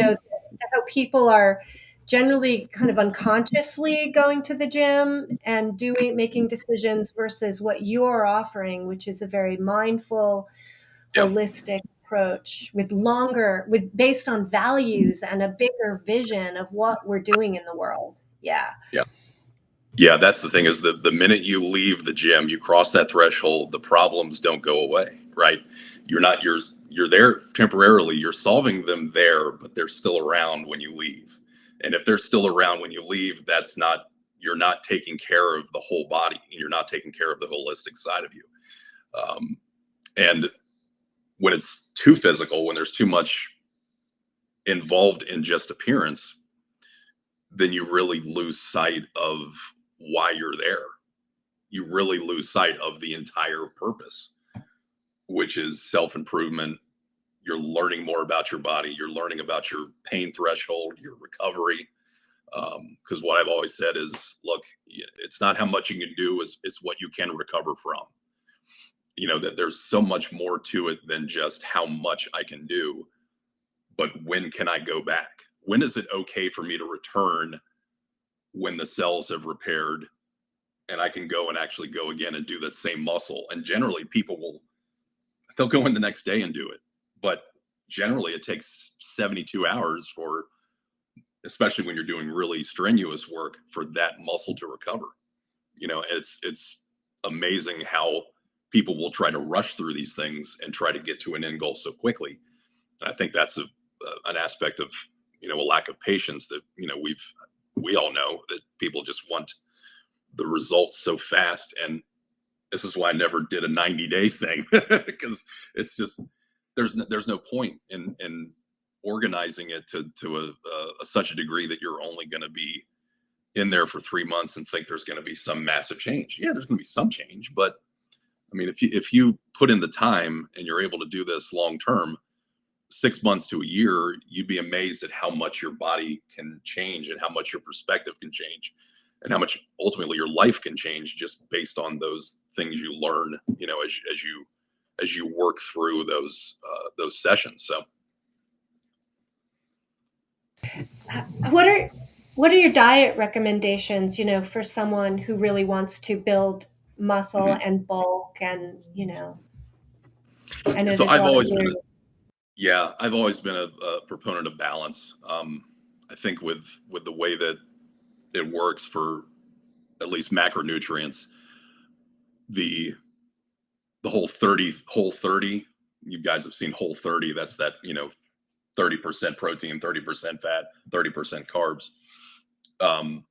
how people are generally kind of unconsciously going to the gym and making decisions versus what you're offering, which is a very mindful, Yeah. holistic approach with based on values and a bigger vision of what we're doing in the world. Yeah. Yeah. Yeah, that's the thing is the minute you leave the gym, you cross that threshold, the problems don't go away, right? You're not you're there temporarily, you're solving them there, but they're still around when you leave. And if they're still around when you leave, that's not you're not taking care of the whole body. You're not taking care of the holistic side of you. And when it's too physical, when there's too much involved in just appearance, then you really lose sight of why you're there. You really lose sight of the entire purpose, which is self improvement. You're learning more about your body. You're learning about your pain threshold, your recovery. Because what I've always said is, look, it's not how much you can do; it's what you can recover from. That there's so much more to it than just how much I can do, but when can I go back? When is it okay for me to return when the cells have repaired and I can go and actually go again and do that same muscle? And generally, they'll go in the next day and do it. But generally, it takes 72 hours for, especially when you're doing really strenuous work, for that muscle to recover. It's amazing how people will try to rush through these things and try to get to an end goal so quickly. And I think that's an aspect of a lack of patience that we all know that people just want the results so fast. And this is why I never did a 90-day thing because it's just there's no point in organizing it to such a degree that you're only going to be in there for 3 months and think there's going to be some massive change. Yeah, there's going to be some change, but I mean, if you put in the time and you're able to do this long term, 6 months to a year, you'd be amazed at how much your body can change and how much your perspective can change and how much ultimately your life can change just based on those things you learn, as you work through those sessions. So What are your diet recommendations, for someone who really wants to build muscle mhm. and bulk and, I know so there's a I've lot of always been variation. I've always been a proponent of balance. I think with the way that it works for at least macronutrients, the the whole 30, you guys have seen Whole 30. That's that 30% protein, 30% fat, 30% carbs. um,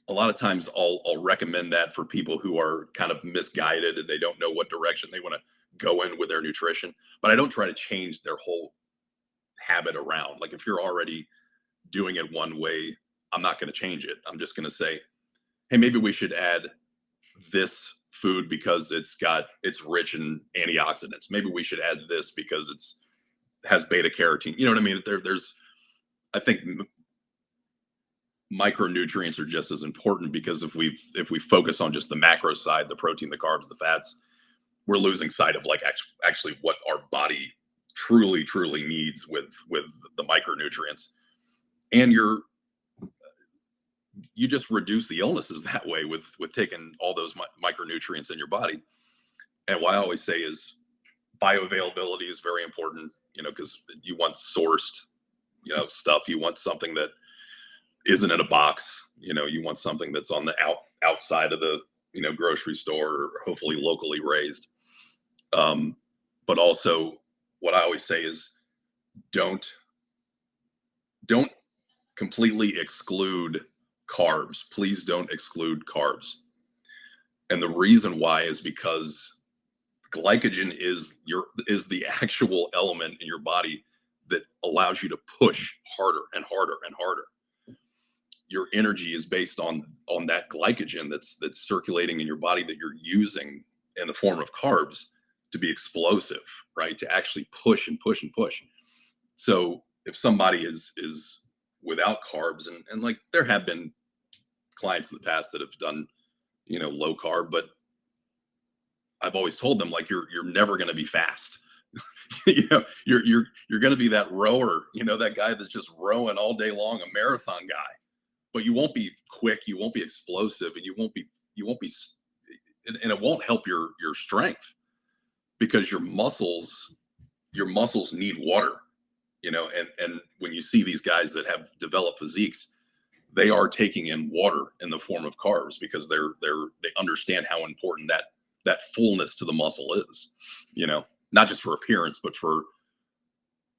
a lot of times I'll recommend that for people who are kind of misguided and they don't know what direction they want to go in with their nutrition, but I don't try to change their whole habit around. Like if you're already doing it one way, I'm not going to change it. I'm just going to say, hey, maybe we should add this food because it's rich in antioxidants. Maybe we should add this because it's has beta carotene. You know what I mean? There's I think micronutrients are just as important, because if we focus on just the macro side, the protein, the carbs, the fats, we're losing sight of like actually what our body truly needs with the micronutrients. And you just reduce the illnesses that way with taking all those micronutrients in your body. And what I always say is bioavailability is very important, because you want sourced, stuff. You want something that isn't in a box. You want something that's on the outside of the, grocery store, or hopefully locally raised. But also, what I always say is don't completely exclude carbs. Please don't exclude carbs. And the reason why is because glycogen is the actual element in your body that allows you to push harder and harder and harder. Your energy is based on that glycogen that's circulating in your body, that you're using in the form of carbs to be explosive, right? To actually push and push and push. So if somebody is without carbs, and like there have been clients in the past that have done, low carb, but I've always told them, like, you're never going to be fast. You're going to be that rower, that guy that's just rowing all day long, a marathon guy, but you won't be quick. You won't be explosive, and you won't be, and it won't help your strength, because your muscles need water, and when you see these guys that have developed physiques, they are taking in water in the form of carbs, because they understand how important that fullness to the muscle is, not just for appearance, but for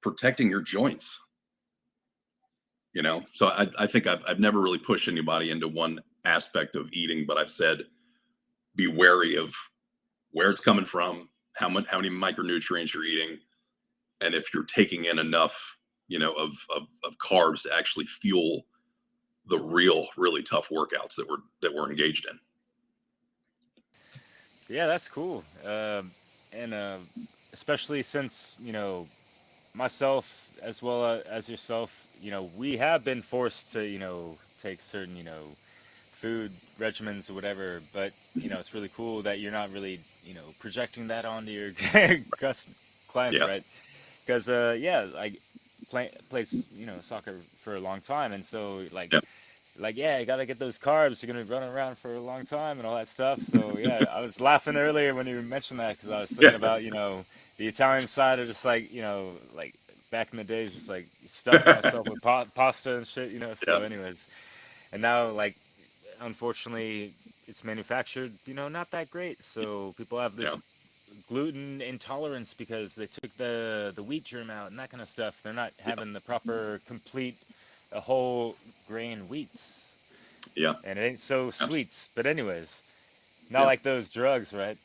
protecting your joints. So I think I've never really pushed anybody into one aspect of eating, but I've said, be wary of where it's coming from, how many micronutrients you're eating, and if you're taking in enough, of carbs to actually fuel the really tough workouts that we're engaged in. Yeah, that's cool. And especially since, myself as well as yourself, we have been forced to, take certain, food regimens or whatever, but, it's really cool that you're not really, projecting that onto your clients, Yeah. right? Because, yeah, I played, soccer for a long time, and so, Yeah. yeah, you gotta get those carbs. You're gonna run around for a long time and all that stuff. So yeah, I was laughing earlier when you mentioned that, because I was thinking about, the Italian side of just like, like back in the days, just like stuffing myself with pasta and shit. So Yeah. anyways, and now like unfortunately it's manufactured, not that great. So people have Yeah. this gluten intolerance because they took the wheat germ out and that kind of stuff. They're not having the proper complete a whole grain wheats, Yeah. and it ain't so sweet. But anyways, not Yeah. like those drugs, right?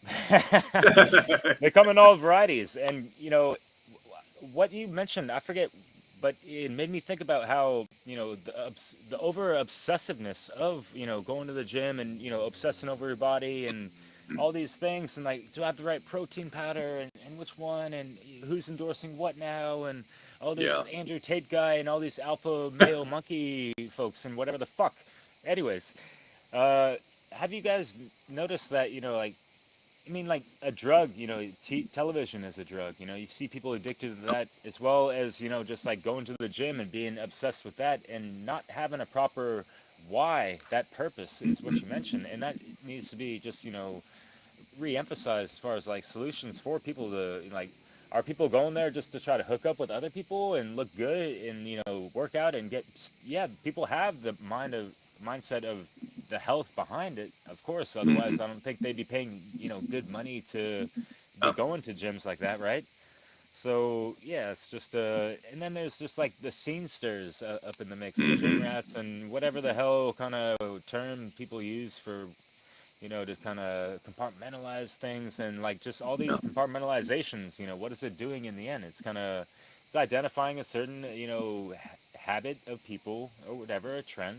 They come in all varieties, and what you mentioned, I forget, but it made me think about how the over obsessiveness of going to the gym and obsessing over your body and all these things, and like, do I have the right protein powder, and which one, and who's endorsing what now, and all Yeah. this Andrew Tate guy and all these alpha male monkey folks and whatever the fuck. Anyways, have you guys noticed that, like, I mean, like a drug, television is a drug. You see people addicted to that, as well as, just like going to the gym and being obsessed with that and not having a proper why, that purpose is what you mentioned. And that needs to be just, re-emphasized as far as like solutions for people to, like, are people going there just to try to hook up with other people and look good and, work out and get, yeah, people have the mindset of the health behind it, of course. Otherwise, I don't think they'd be paying, good money to be going to gyms like that, right? So yeah, it's just and then there's just like the scenesters up in the mix, the gym rats, and whatever the hell kind of term people use for, to kind of compartmentalize things, and like just all these compartmentalizations. What is it doing in the end? It's identifying a certain, habit of people or whatever, a trend,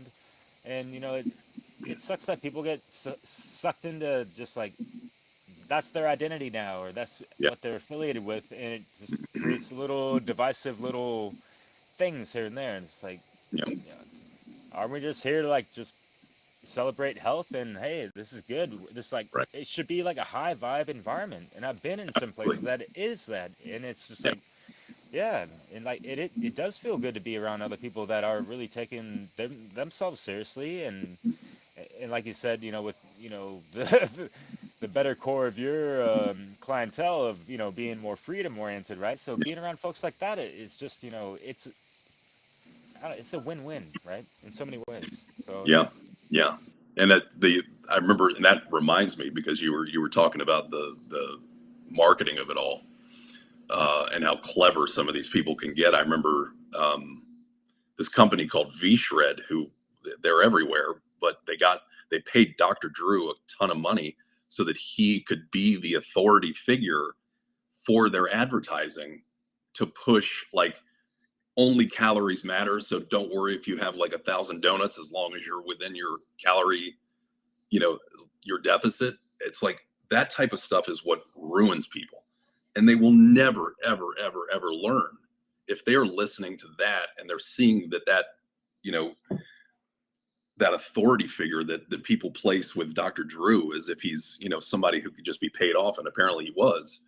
and it sucks that people get sucked into just like that's their identity now, or that's Yeah. what they're affiliated with, and it just creates little divisive little things here and there, and it's like, Yeah. are we just here to like just celebrate health and hey, this is good. This like Right. it should be like a high vibe environment, and I've been in some places that is that, and it's just Yeah. like yeah, and like it does feel good to be around other people that are really taking themselves seriously, and like you said, you know, with you know the better core of your clientele of you know being more freedom oriented, right? So being around folks like that is just you know it's a win-win, right? In so many ways. So Yeah. Yeah. And I remember, and that reminds me because you were talking about the marketing of it all, and how clever some of these people can get. I remember this company called V-Shred, who they're everywhere, but they paid Dr. Drew a ton of money so that he could be the authority figure for their advertising to push like only calories matter. So don't worry if you have like 1,000 donuts, as long as you're within your calorie, you know, your deficit. It's like that type of stuff is what ruins people. And they will never, ever, ever, ever learn if they are listening to that and they're seeing that, you know, that authority figure that people place with Dr. Drew as if he's, you know, somebody who could just be paid off. And apparently he was.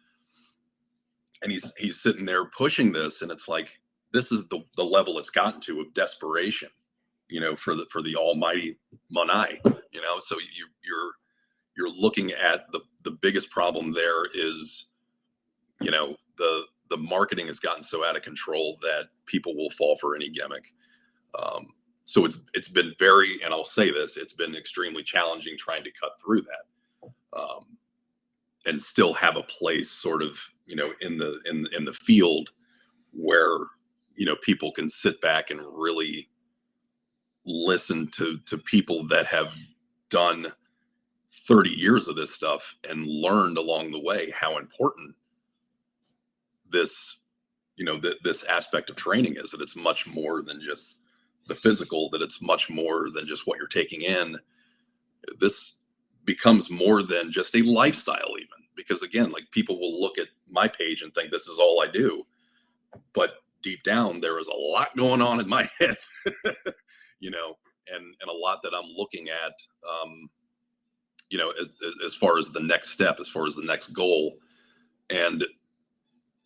And he's sitting there pushing this. And it's like, this is the level it's gotten to of desperation, you know, for the almighty Monai, you know. So you're looking at the biggest problem there is, you know, the marketing has gotten so out of control that people will fall for any gimmick. So it's been very, and I'll say this, it's been extremely challenging trying to cut through that, and still have a place sort of, you know, in the field where, you know, people can sit back and really listen to people that have done 30 years of this stuff and learned along the way how important this, you know, this aspect of training is, that it's much more than just the physical, that it's much more than just what you're taking in. This becomes more than just a lifestyle even, because again, like people will look at my page and think this is all I do, but deep down there is a lot going on in my head, you know, and a lot that I'm looking at, you know, as far as the next step, as far as the next goal. And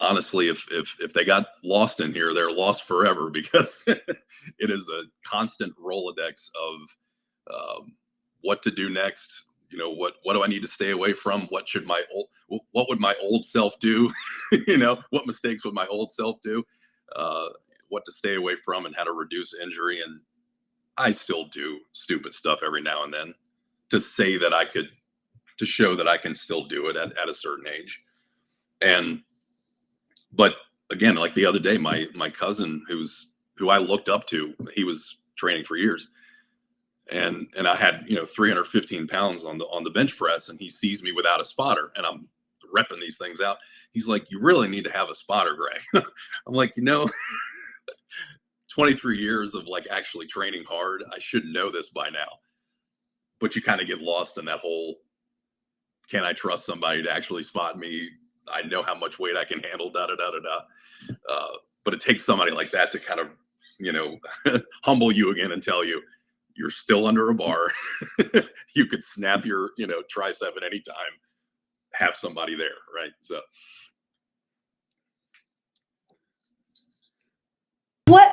honestly, if they got lost in here, they're lost forever, because it is a constant Rolodex of what to do next. You know, what do I need to stay away from? What would my old self do? You know, what mistakes would my old self do? What to stay away from and how to reduce injury. And I still do stupid stuff every now and then to say that to show that I can still do it at a certain age. But again, like the other day, my cousin who I looked up to, he was training for years, and I had, you know, 315 pounds on the bench press, and he sees me without a spotter, and I'm repping these things out. He's like, "You really need to have a spotter, Greg." I'm like, you know, 23 years of like actually training hard, I should know this by now. But you kind of get lost in that whole, can I trust somebody to actually spot me? I know how much weight I can handle, da da da da da. But it takes somebody like that to kind of, you know, humble you again and tell you you're still under a bar. You could snap your, you know, tricep at any time. Have somebody there, right? So,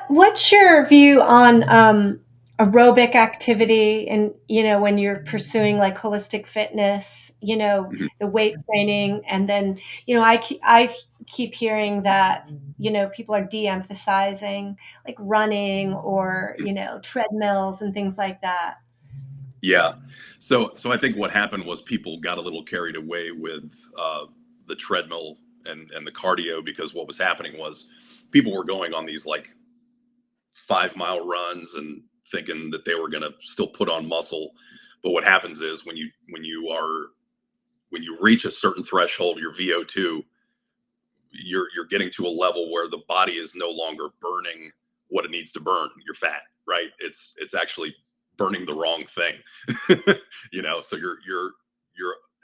What's your view on aerobic activity, and you know, when you're pursuing like holistic fitness, you know, mhm. the weight training, and then you know, I keep hearing that you know people are de-emphasizing like running or you know treadmills and things like that. Yeah. So I think what happened was people got a little carried away with the treadmill and the cardio, because what was happening was people were going on these like 5 mile runs and thinking that they were going to still put on muscle. But what happens is when you reach a certain threshold, your VO2, you're getting to a level where the body is no longer burning what it needs to burn, your fat, right? It's actually burning the wrong thing. You know, so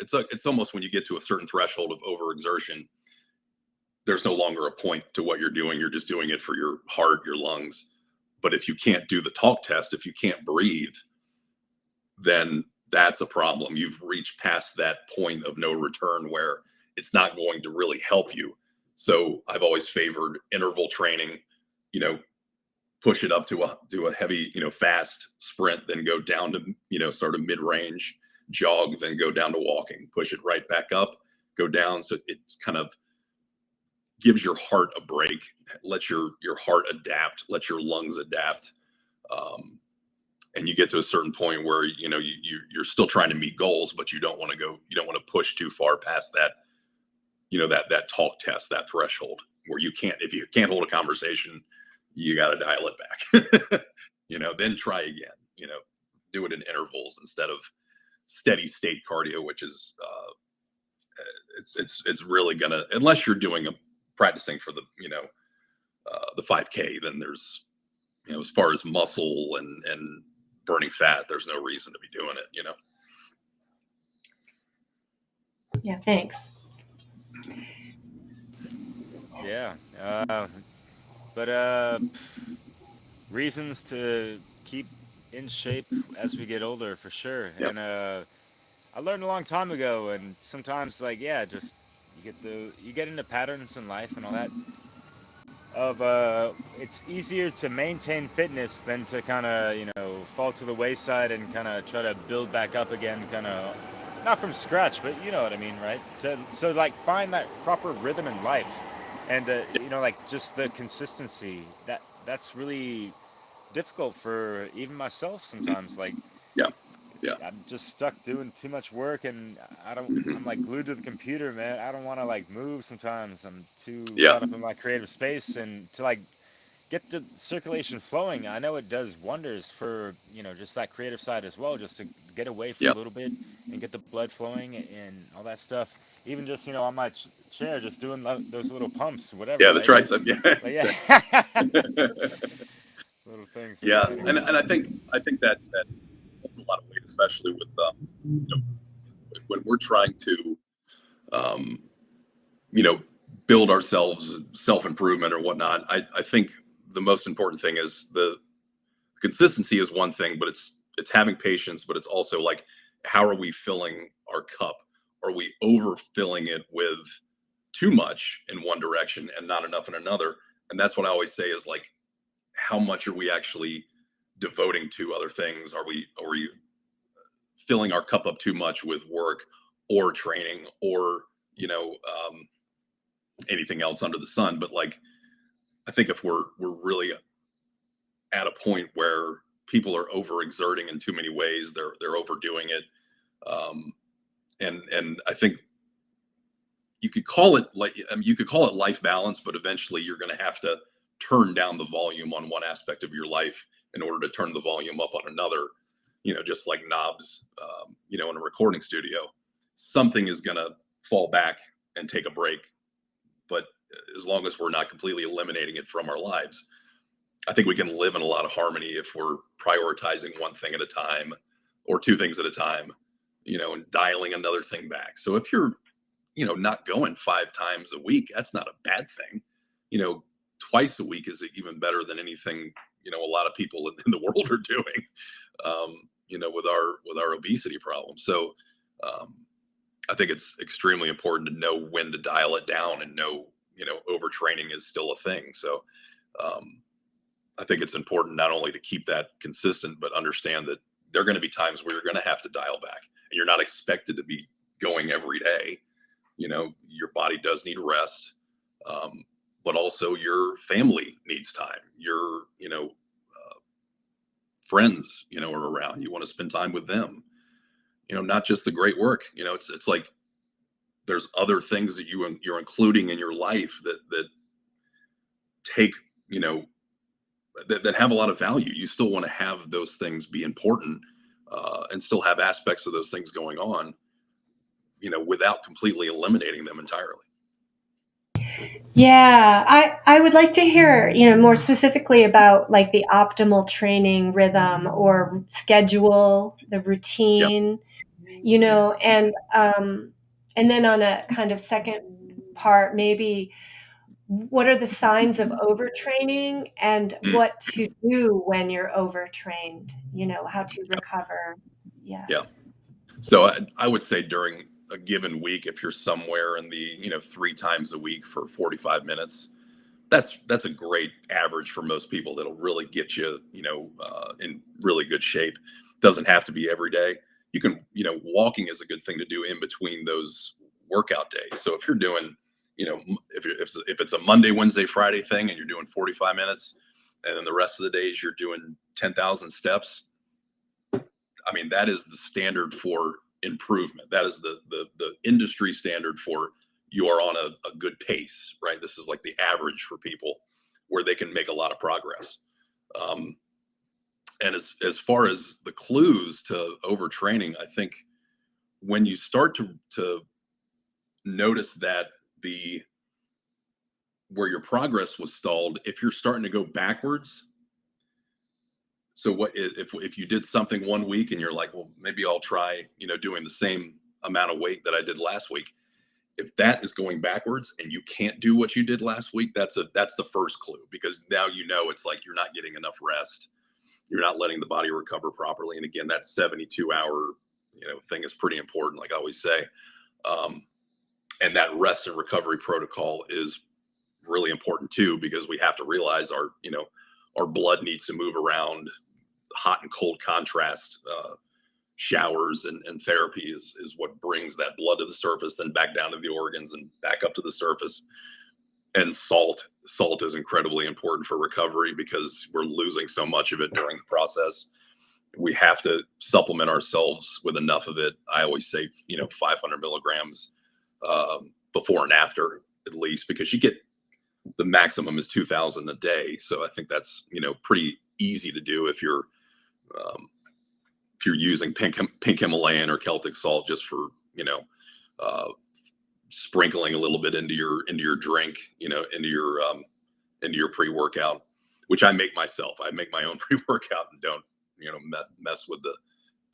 it's almost, when you get to a certain threshold of overexertion, there's no longer a point to what you're doing. You're just doing it for your heart, your lungs. But if you can't do the talk test, if you can't breathe, then that's a problem. You've reached past that point of no return where it's not going to really help you. So I've always favored interval training, you know, push it up to a heavy, fast sprint, then go down to, sort of mid-range jog, then go down to walking, push it right back up, go down. So it's kind of gives your heart a break, let your heart adapt, let your lungs adapt. And you get to a certain point where, you're still trying to meet goals, but you don't want to push too far past that, that talk test, that threshold where if you can't hold a conversation, you got to dial it back, then try again, do it in intervals instead of steady state cardio, which is, it's really gonna, unless you're practicing for the 5K, then there's, as far as muscle and burning fat, there's no reason to be doing it, Yeah, thanks. Yeah. But reasons to keep in shape as we get older, for sure. Yep. And I learned a long time ago, and sometimes, like, yeah, just you get into patterns in life and all that. It's easier to maintain fitness than to kind of fall to the wayside and kind of try to build back up again, kind of not from scratch, but you know what I mean, right? So like find that proper rhythm in life, and like just the consistency that's really difficult for even myself sometimes. Like, yeah, I'm just stuck doing too much work, and I'm like glued to the computer, man. I don't want to like move sometimes. I'm too caught up in my creative space, and to like get the circulation flowing. I know it does wonders for, just that creative side as well, just to get away for a little bit and get the blood flowing and all that stuff. Even just, on my chair, just doing those little pumps, whatever. Yeah, the right? tricep. Little things. Yeah, Anyway. and I think that holds a lot of weight, especially with when we're trying to build ourselves, self-improvement or whatnot. I think the most important thing is the consistency is one thing, but it's having patience, but it's also like, how are we filling our cup? Are we overfilling it with too much in one direction and not enough in another? And that's what I always say is like, how much are we actually devoting to other things? Are we filling our cup up too much with work or training or anything else under the sun? But like, I think if we're really at a point where people are overexerting in too many ways, they're overdoing it, and I think you could call it life balance, but eventually you're going to have to turn down the volume on one aspect of your life in order to turn the volume up on another. Just like knobs, in a recording studio, something is going to fall back and take a break. But as long as we're not completely eliminating it from our lives, I think we can live in a lot of harmony if we're prioritizing one thing at a time or two things at a time, and dialing another thing back. So if you're, not going 5 times a week, that's not a bad thing. Twice a week is even better than anything, a lot of people in the world are doing, with our obesity problem. So I think it's extremely important to know when to dial it down and know, overtraining is still a thing. So I think it's important not only to keep that consistent, but understand that there are going to be times where you're going to have to dial back, and you're not expected to be going every day. Your body does need rest, but also your family needs time. Your, friends, are around. You want to spend time with them. Not just the great work. It's like there's other things that you're including in your life that take, that have a lot of value. You still want to have those things be important, and still have aspects of those things going on, without completely eliminating them entirely. Yeah, I would like to hear, more specifically about like the optimal training rhythm or schedule, the routine, and then on a kind of second part, maybe what are the signs of overtraining and Mm, what to do when you're overtrained, how to recover. Yeah. yeah. So I would say during a given week, if you're somewhere in the, 3 times a week for 45 minutes, that's a great average for most people. That'll really get you, in really good shape. Doesn't have to be every day. You can, walking is a good thing to do in between those workout days. So if you're doing, if it's a Monday, Wednesday, Friday thing and you're doing 45 minutes, and then the rest of the days you're doing 10,000 steps, I mean, that is the standard for improvement. That is the industry standard for you are on a good pace, right? This is like the average for people where they can make a lot of progress. Um, and as far as the clues to overtraining, I think when you start to notice that the where your progress was stalled, if you're starting to go backwards. So what if you did something one week and you're like, well, maybe I'll try, doing the same amount of weight that I did last week. If that is going backwards and you can't do what you did last week, that's the first clue, because now it's like you're not getting enough rest. You're not letting the body recover properly. And again, that 72-hour, thing is pretty important, like I always say. And that rest and recovery protocol is really important too, because we have to realize our blood needs to move around. Hot and cold contrast, showers and therapy is what brings that blood to the surface, then back down to the organs and back up to the surface. And salt is incredibly important for recovery because we're losing so much of it during the process. We have to supplement ourselves with enough of it. I always say 500 milligrams before and after, at least, because you get the maximum is 2,000 a day. So I think that's pretty easy to do if you're using pink Himalayan or Celtic salt, just for uh, sprinkling a little bit into your drink, into your pre-workout, which I make myself. I make my own pre-workout and don't mess with the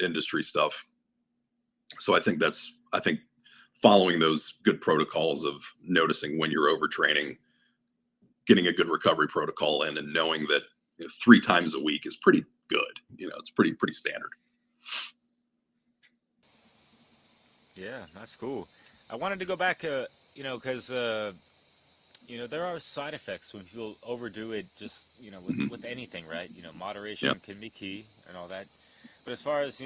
industry stuff. So I think following those good protocols of noticing when you're overtraining, getting a good recovery protocol in, and knowing that 3 times a week is pretty good. It's pretty standard. Yeah, that's cool. I wanted to go back, because there are side effects when people overdo it. Just with anything, right? Moderation Yep. can be key and all that. But as far as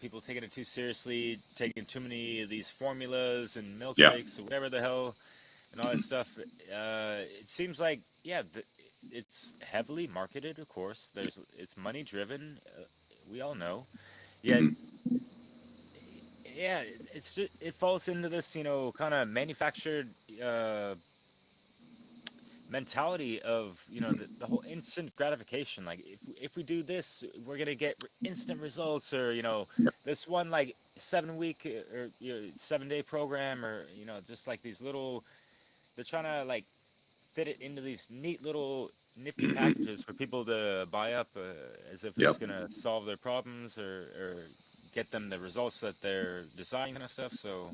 people taking it too seriously, taking too many of these formulas and Yeah. milkshakes or whatever the hell, and all that stuff, it seems like it's heavily marketed. Of course, it's money driven. We all know. Yet, Mhm. it falls into this kind of manufactured mentality of the whole instant gratification. Like if we do this, we're gonna get instant results, or this one like 7 week or 7 day program, or just like these little. They're trying to like fit it into these neat little nifty packages for people to buy up, as if it's Yep. gonna solve their problems or get them the results that they're desiring, kind of stuff. So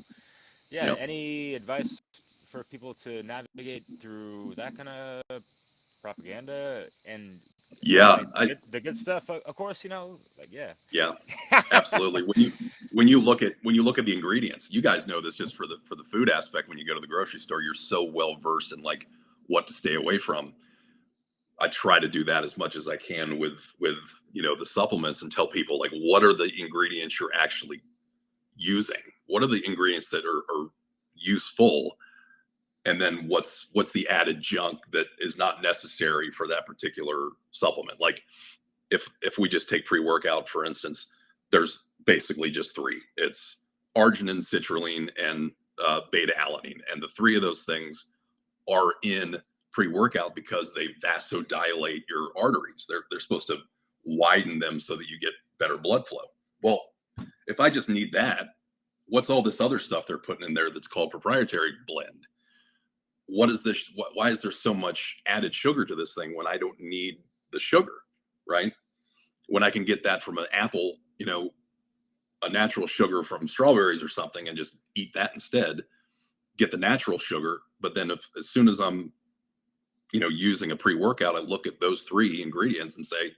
yeah, Yep. any advice for people to navigate through that kind of propaganda and Yeah. like the good stuff, of course, like Yeah. Absolutely. When you look at the ingredients, you guys know this just for the food aspect. When you go to the grocery store, you're so well versed in like what to stay away from. I try to do that as much as I can with the supplements, and tell people like what are the ingredients you're actually using. What are the ingredients that are useful, and then what's the added junk that is not necessary for that particular supplement. Like if we just take pre-workout, for instance, there's basically just 3. It's arginine, citrulline, and beta alanine, and the 3 of those things are in pre-workout because they vasodilate your arteries. They're supposed to widen them so that you get better blood flow. Well, if I just need that, what's all this other stuff they're putting in there that's called proprietary blend? What is this? Why is there so much added sugar to this thing when I don't need the sugar, right? When I can get that from an apple, a natural sugar from strawberries or something, and just eat that instead, get the natural sugar. But then as soon as I'm using a pre-workout, I look at those 3 ingredients and say,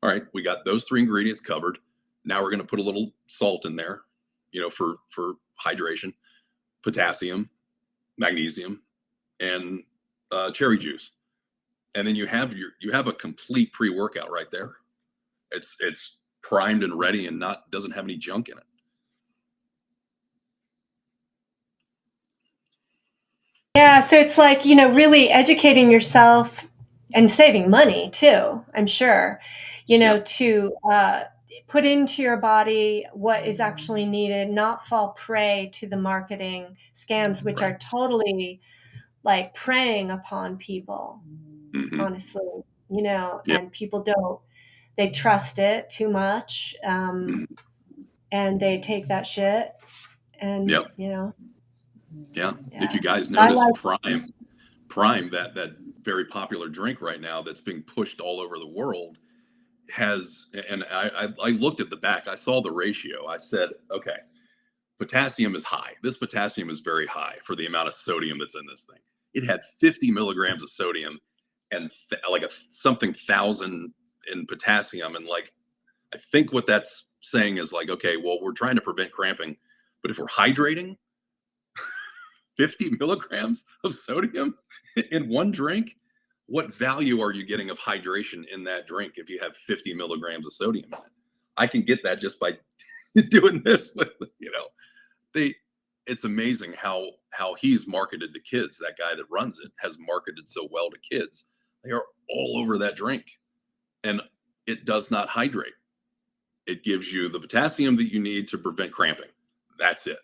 all right, we got those 3 ingredients covered. Now we're going to put a little salt in there, for hydration, potassium, magnesium, and cherry juice. And then you have a complete pre-workout right there. It's primed and ready and doesn't have any junk in it. Yeah, so it's like, really educating yourself and saving money too, I'm sure, Yeah. to put into your body what is actually needed, not fall prey to the marketing scams, which Right. are totally like preying upon people, Mm-hmm. honestly, Yep. and people they trust it too much, Mm-hmm. and they take that shit and, Yep. Yeah. If yeah. you guys So I notice, like, Prime, that very popular drink right now that's being pushed all over the world, and I looked at the back. I saw the ratio. I said, okay, potassium is high. This potassium is very high for the amount of sodium that's in this thing. It had 50 milligrams of sodium and something thousand in potassium. And like, I think what that's saying is like, okay, well, we're trying to prevent cramping, but if we're hydrating, 50 milligrams of sodium in one drink, what value are you getting of hydration in that drink if you have 50 milligrams of sodium in it? I can get that just by doing this with, they it's amazing how he's marketed to kids. That guy that runs it has marketed so well to kids. They are all over that drink, and it does not hydrate. It gives you the potassium that you need to prevent cramping. That's it.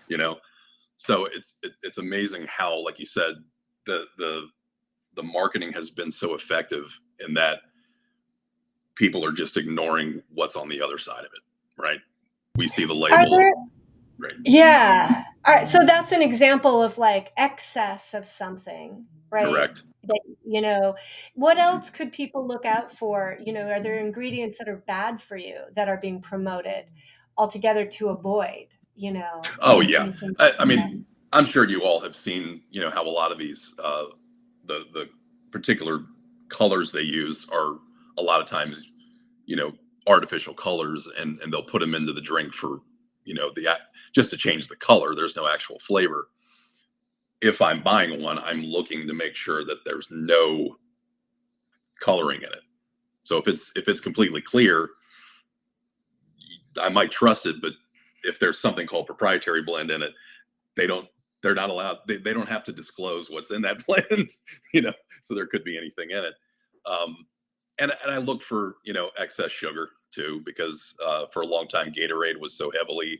you know so it's amazing how, like you said, the marketing has been so effective in that people are just ignoring what's on the other side of it, right? We see the are label, there, right? yeah. All right. So that's an example of like excess of something, right? Correct. That, what Mhm. else could people look out for? Are there ingredients that are bad for you that are being promoted altogether to avoid, Oh yeah. anything? I mean, I'm sure you all have seen, how a lot of these the particular colors they use are a lot of times, you know, artificial colors, and they'll put them into the drink for, just to change the color. There's no actual flavor. If I'm buying one, I'm looking to make sure that there's no coloring in it. So if it's completely clear, I might trust it, but if there's something called proprietary blend in it, they don't they're not allowed, they don't have to disclose what's in that blend, so there could be anything in it. Um, and I look for excess sugar too, because for a long time Gatorade was so heavily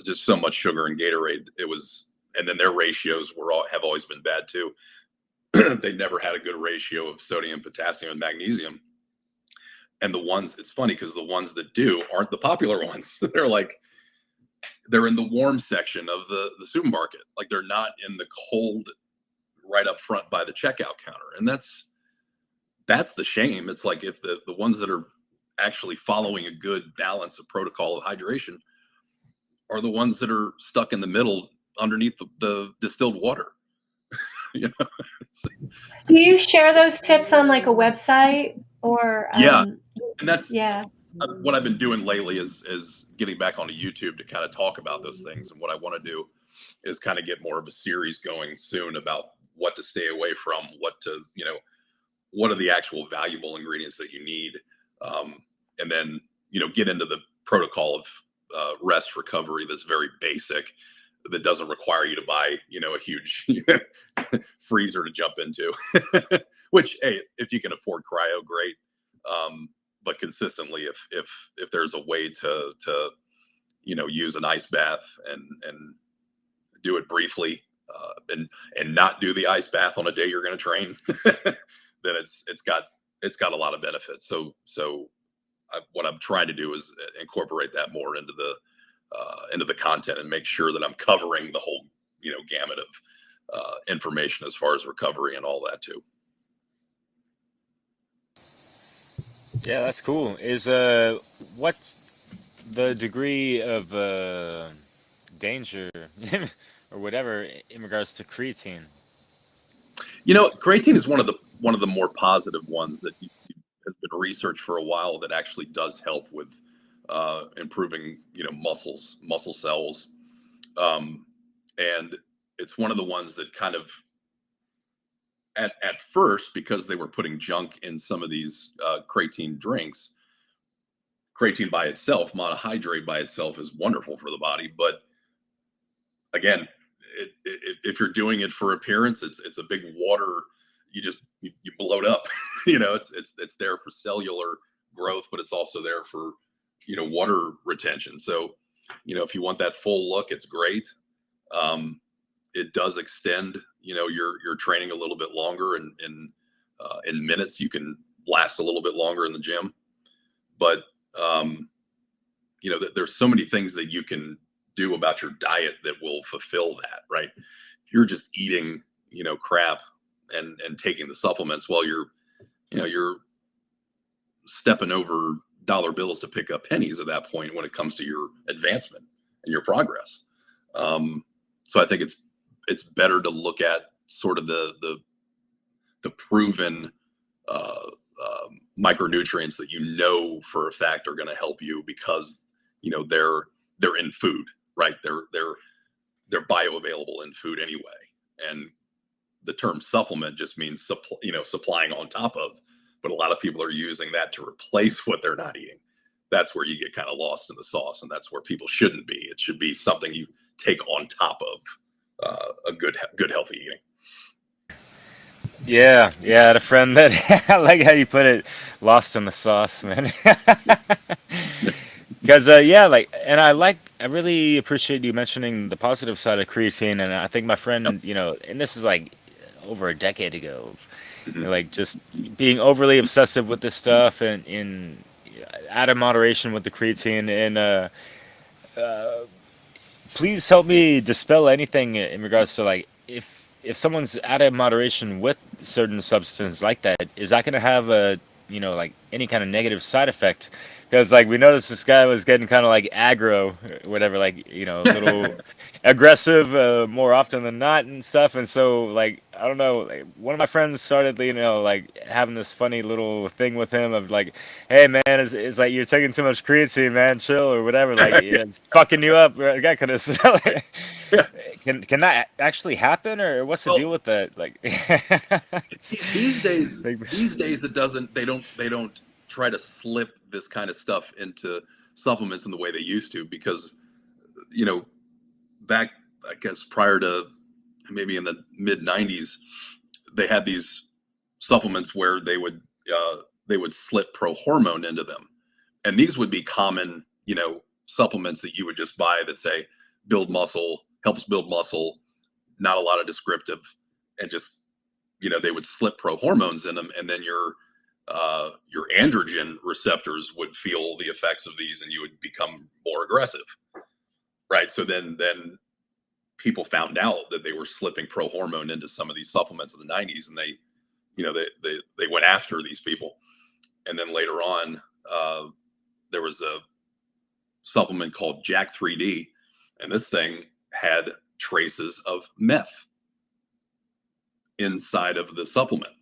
just so much sugar in Gatorade. It was, and then their ratios have always been bad too. They never had a good ratio of sodium, potassium, and magnesium. And it's funny because the ones that do aren't the popular ones. They're in the warm section of the supermarket. Like, they're not in the cold right up front by the checkout counter. And that's the shame. It's like, if the ones that are actually following a good balance of protocol of hydration are the ones that are stuck in the middle underneath the distilled water. you know? Do you share those tips on like a website or, Yeah. And that's yeah. what I've been doing lately is getting back onto YouTube to kind of talk about those things. And what I want to do is kind of get more of a series going soon about what to stay away from, what are the actual valuable ingredients that you need. And then, get into the protocol of rest recovery that's very basic, that doesn't require you to buy, a huge freezer to jump into, which, hey, if you can afford cryo, great. But consistently, if there's a way to use an ice bath and do it briefly, and not do the ice bath on a day you're going to train, then it's got a lot of benefits. So what I'm trying to do is incorporate that more into the content, and make sure that I'm covering the whole gamut of information as far as recovery and all that too. Yeah, that's cool. Is what's the degree of danger or whatever in regards to creatine? Creatine is one of the more positive ones that has been researched for a while that actually does help with improving, muscle cells, and it's one of the ones that kind of at first, because they were putting junk in some of these creatine drinks. Creatine by itself, monohydrate by itself, is wonderful for the body, but again, if you're doing it for appearance, it's a big water. You bloat up. It's there for cellular growth, but it's also there for water retention. So if you want that full look, it's great. It does extend your training a little bit longer, and in minutes you can last a little bit longer in the gym. But there's so many things that you can do about your diet that will fulfill that, right? If you're just eating, crap and taking the supplements while you're stepping over dollar bills to pick up pennies at that point when it comes to your advancement and your progress. So I think it's better to look at sort of the proven micronutrients that for a fact are going to help you, because they're in food, right? They're bioavailable in food anyway, and the term supplement just means supplying on top of. But a lot of people are using that to replace what they're not eating. That's where you get kind of lost in the sauce, and that's where people shouldn't be. It should be something you take on top of a good healthy eating. Yeah, I had a friend that I like how you put it, lost in the sauce, man. Because and I really appreciate you mentioning the positive side of creatine, and I think my friend, Yep. And this is like over a decade ago, Mm-hmm. like just being overly obsessive with this stuff, and in out of moderation with the creatine, and please help me dispel anything in regards to, like, if someone's out of moderation with certain substances like that, is that going to have a like any kind of negative side effect? Because like we noticed this guy was getting kind of like aggro, or whatever, like a little aggressive more often than not and stuff. And so like I don't know, like, one of my friends started like having this funny little thing with him of like, hey man, it's like you're taking too much creatine, man, chill or whatever, like it's fucking you up, right? That kind of stuff. Yeah. Can that actually happen, or what's the Well, deal with that? Like, these days, like, it doesn't. They don't try to slip this kind of stuff into supplements in the way they used to, because back, I guess, prior to maybe in the mid '90s, they had these supplements where they would slip pro hormone into them, and these would be common supplements that you would just buy that say build muscle, helps build muscle, not a lot of descriptive, and just they would slip pro hormones in them, and then your androgen receptors would feel the effects of these, and you would become more aggressive, right? So then people found out that they were slipping pro hormone into some of these supplements in the '90s, and they went after these people. And then later on, there was a supplement called Jack 3D, and this thing had traces of meth inside of the supplement.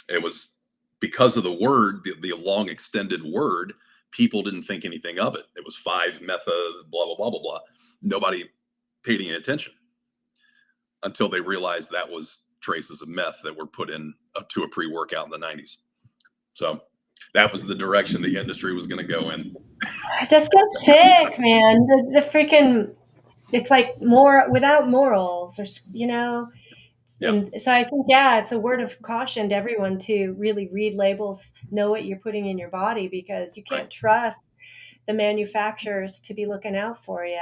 It was because of the word, the long extended word, people didn't think anything of it. It was 5-metha, blah, blah, blah, blah, blah. Nobody paid any attention until they realized that was traces of meth that were put in to a pre-workout in the '90s. So that was the direction the industry was going to go in. That's got sick, man. The freaking, it's like more without morals, or Yep. And so I think, yeah, it's a word of caution to everyone to really read labels, know what you're putting in your body, because you Right. can't trust the manufacturers to be looking out for you.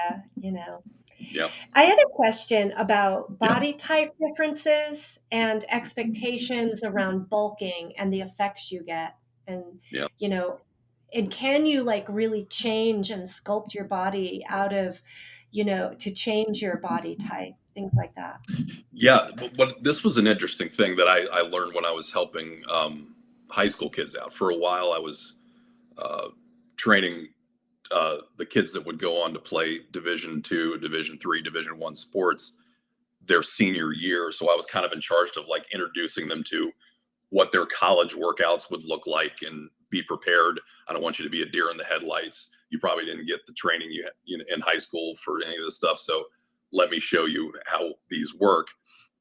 Yep. I had a question about Yep. body type differences and expectations around bulking and the effects you get. And, Yep. you know, and can you like really change and sculpt your body out of, to change your body type, things like that? Yeah, but this was an interesting thing that I learned when I was helping high school kids out. For a while, I was training the kids that would go on to play Division II, Division III, Division I sports. their senior year. So I was kind of in charge of like introducing them to what their college workouts would look like and be prepared. I don't want you to be a deer in the headlights. You probably didn't get the training you in high school for any of this stuff. So let me show you how these work.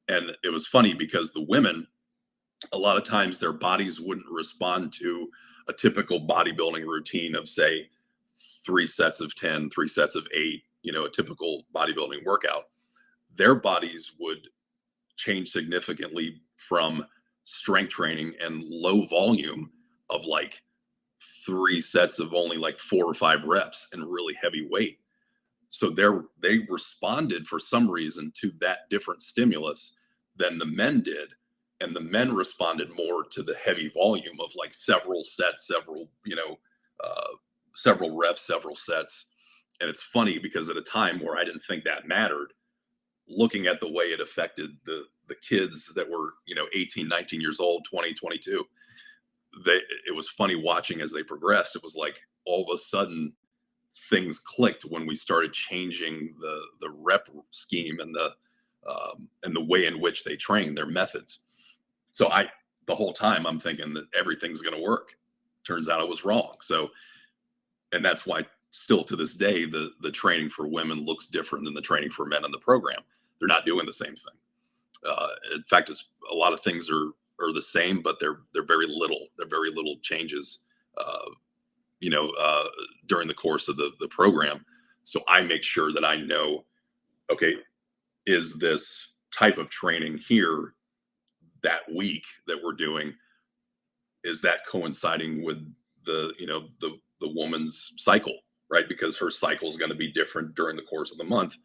And it was funny because the women, a lot of times their bodies wouldn't respond to a typical bodybuilding routine of, say, 3 sets of 10, 3 sets of 8, a typical bodybuilding workout. Their bodies would change significantly from strength training and low volume of like 3 sets of only like 4 or 5 reps and really heavy weight. So they responded for some reason to that different stimulus than the men did. And the men responded more to the heavy volume of like several sets, several reps, several sets. And it's funny because at a time where I didn't think that mattered, looking at the way it affected the kids that were, 18, 19 years old, 20, 22, it was funny watching as they progressed. It was like all of a sudden things clicked when we started changing the rep scheme and the way in which they train, their methods. So the whole time I'm thinking that everything's going to work. Turns out I was wrong. So, and that's why still to this day, the training for women looks different than the training for men in the program. They're not doing the same thing. In fact, a lot of things are the same, but they're very little changes, during the course of the program. So I make sure that I know, okay, is this type of training here that week that we're doing, is that coinciding with the woman's cycle, right? Because her cycle is going to be different during the course of the month.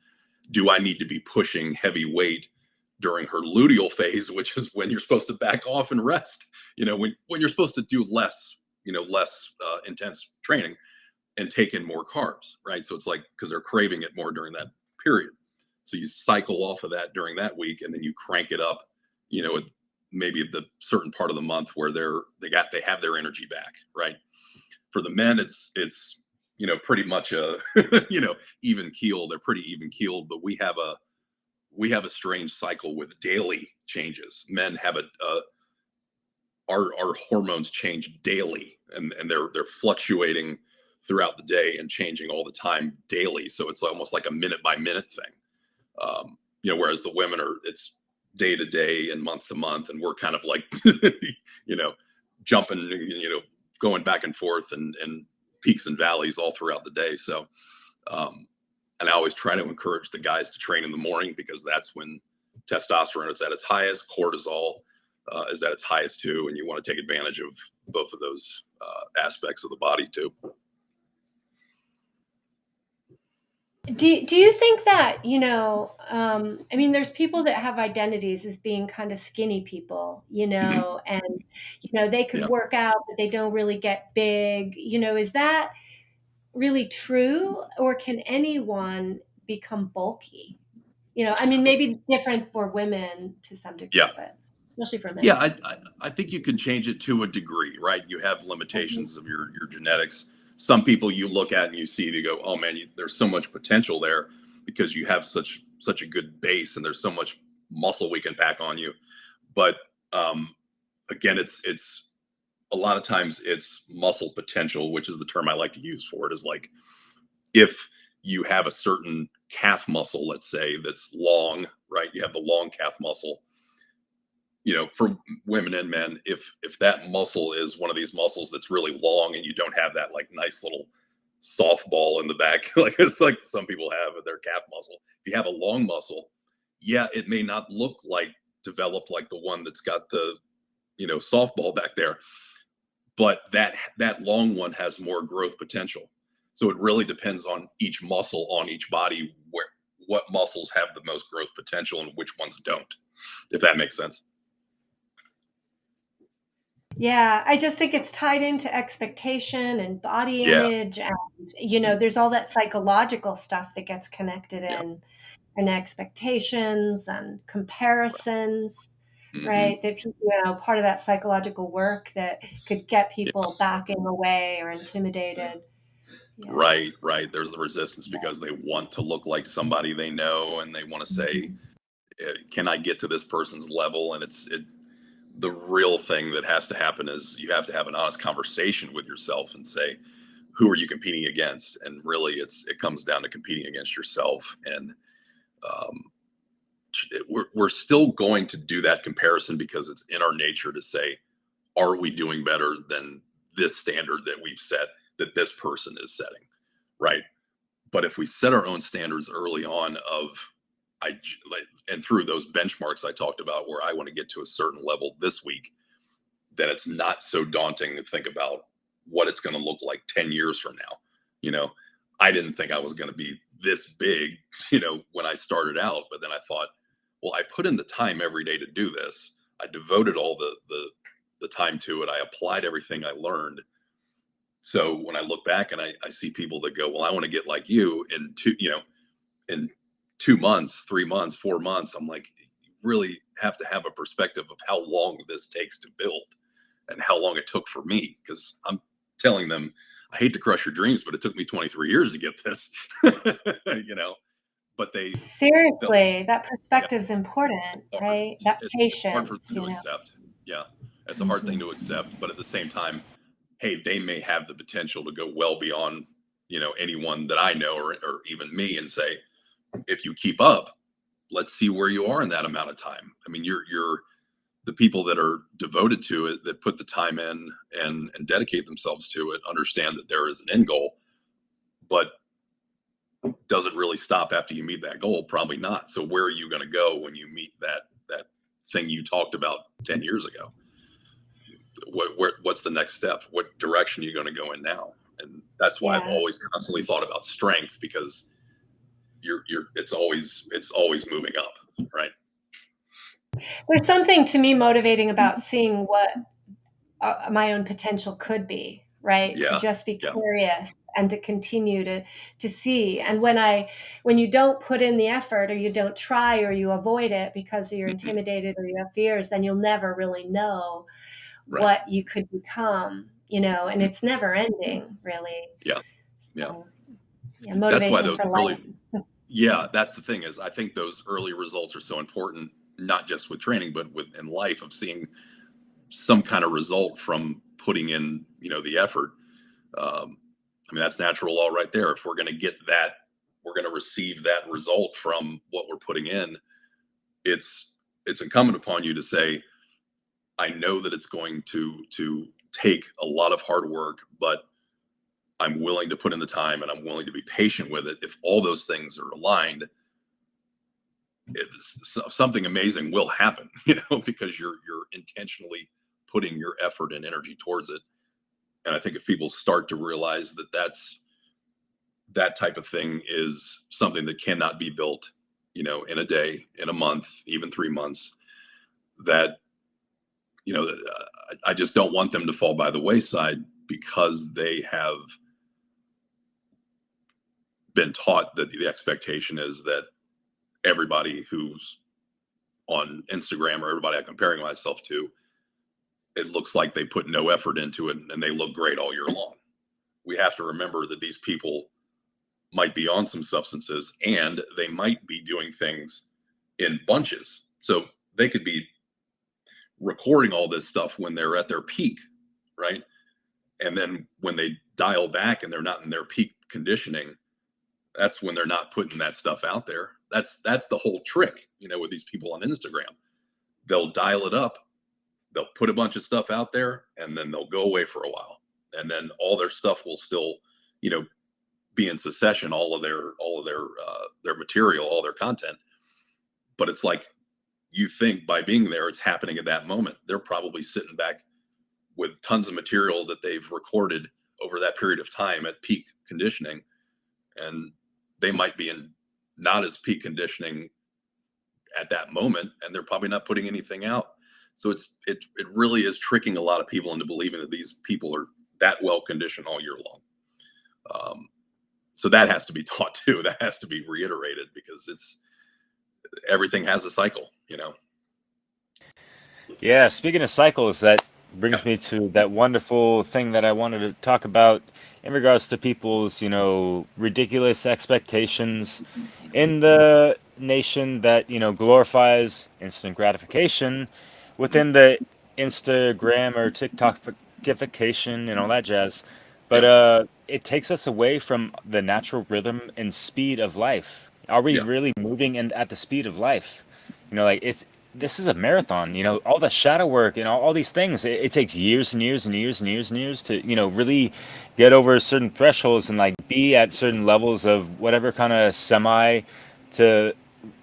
Do I need to be pushing heavy weight during her luteal phase, which is when you're supposed to back off and rest, when you're supposed to do less intense training and take in more carbs, right? So it's like, because they're craving it more during that period. So you cycle off of that during that week, and then you crank it up, maybe the certain part of the month where they have their energy back, right? For the men, it's pretty much a even keel. They're pretty even keeled, but we have a strange cycle with daily changes. Men have our hormones change daily, and they're fluctuating throughout the day and changing all the time daily. So it's almost like a minute by minute thing. Whereas the women it's day to day and month to month, and we're kind of like, jumping, going back and forth and peaks and valleys all throughout the day. So, and I always try to encourage the guys to train in the morning, because that's when testosterone is at its highest, cortisol is at its highest too. And you want to take advantage of both of those aspects of the body too. Do you think that, there's people that have identities as being kind of skinny people, and, they could work out, but they don't really get big, is that really true? Or can anyone become bulky? Maybe different for women to some degree, but especially for men. Yeah, I think you can change it to a degree, right? You have limitations of your genetics. Some people you look at and you see, you go, oh man, there's so much potential there, because you have such a good base and there's so much muscle we can pack on you. But again, it's a lot of times it's muscle potential, which is the term I like to use for it, is like, if you have a certain calf muscle, let's say, that's long, right? You have the long calf muscle. For women and men, if that muscle is one of these muscles that's really long, and you don't have that like nice little softball in the back, like it's like some people have with their calf muscle. If you have a long muscle, yeah, it may not look like developed like the one that's got the, softball back there, but that long one has more growth potential. So it really depends on each muscle on each body, what muscles have the most growth potential and which ones don't, if that makes sense. Yeah, I just think it's tied into expectation and body image, and there's all that psychological stuff that gets connected in, and expectations and comparisons, right? That part of that psychological work that could get people backing away or intimidated. Yeah. Right. There's the resistance because they want to look like somebody they know, and they want to say, can I get to this person's level? And the real thing that has to happen is you have to have an honest conversation with yourself and say, who are you competing against? And really, it comes down to competing against yourself. And um, we're still going to do that comparison because it's in our nature to say, are we doing better than this standard that we've set, that this person is setting, right? But if we set our own standards early on and through those benchmarks I talked about, where I want to get to a certain level this week, then it's not so daunting to think about what it's going to look like 10 years from now. I didn't think I was going to be this big, when I started out, but then I thought, well, I put in the time every day to do this. I devoted all the time to it. I applied everything I learned. So when I look back and I see people that go, well, I want to get like you in in 2 months, 3 months, 4 months, I'm like, you really have to have a perspective of how long this takes to build and how long it took for me. Because I'm telling them, I hate to crush your dreams, but it took me 23 years to get this, but Seriously, that yeah, perspective's important, hard. right? That It's hard for patience, them to accept. Yeah. It's a hard thing to accept, but at the same time, hey, they may have the potential to go well beyond, anyone that I know or even me, and say, if you keep up, let's see where you are in that amount of time. I mean, you're the people that are devoted to it, that put the time in and dedicate themselves to it, understand that there is an end goal, but does it really stop after you meet that goal? Probably not. So where are you going to go when you meet that thing you talked about 10 years ago? What's the next step? What direction are you going to go in now? And that's why I've Yeah. always constantly thought about strength, because it's always moving up, right? There's something to me motivating about seeing what my own potential could be, right? To Yeah. just be Yeah. curious and to continue to see. And when you don't put in the effort, or you don't try, or you avoid it because you're Mhm. intimidated or you have fears, then you'll never really know Right. what you could become, and Mhm. it's never ending, really. Yeah. Yeah. So, yeah, That's why motivation those for early, life. yeah, that's the thing, is I think those early results are so important, not just with training, but in life, of seeing some kind of result from putting in, the effort. I mean, that's natural law right there. If we're going to get that, we're going to receive that result from what we're putting in. It's incumbent upon you to say, I know that it's going to take a lot of hard work, but I'm willing to put in the time and I'm willing to be patient with it. If all those things are aligned, something amazing will happen, because you're intentionally putting your effort and energy towards it. And I think if people start to realize that type of thing is something that cannot be built, in a day, in a month, even 3 months, that, I just don't want them to fall by the wayside because they have been taught that the expectation is that everybody who's on Instagram, or everybody I'm comparing myself to, it looks like they put no effort into it and they look great all year long. We have to remember that these people might be on some substances, and they might be doing things in bunches. So they could be recording all this stuff when they're at their peak, right? And then when they dial back and they're not in their peak conditioning, that's when they're not putting that stuff out there. That's the whole trick, with these people on Instagram. They'll dial it up, they'll put a bunch of stuff out there, and then they'll go away for a while. And then all their stuff will still, be in succession, all of their material, all their content. But it's like, you think by being there, it's happening at that moment. They're probably sitting back with tons of material that they've recorded over that period of time at peak conditioning, and they might be in not as peak conditioning at that moment, and they're probably not putting anything out. So it really is tricking a lot of people into believing that these people are that well conditioned all year long. So that has to be taught too. That has to be reiterated, because everything has a cycle, Yeah, speaking of cycles, that Yeah. brings me to that wonderful thing that I wanted to talk about in regards to people's, ridiculous expectations in the nation that glorifies instant gratification within the Instagram or TikTokification and all that jazz, but Yeah. it takes us away from the natural rhythm and speed of life. Are we Yeah. really moving at the speed of life? Like this is a marathon. All the shadow work and all these things. It takes years and years and years and years and years to really get over certain thresholds and like be at certain levels of whatever kind of semi to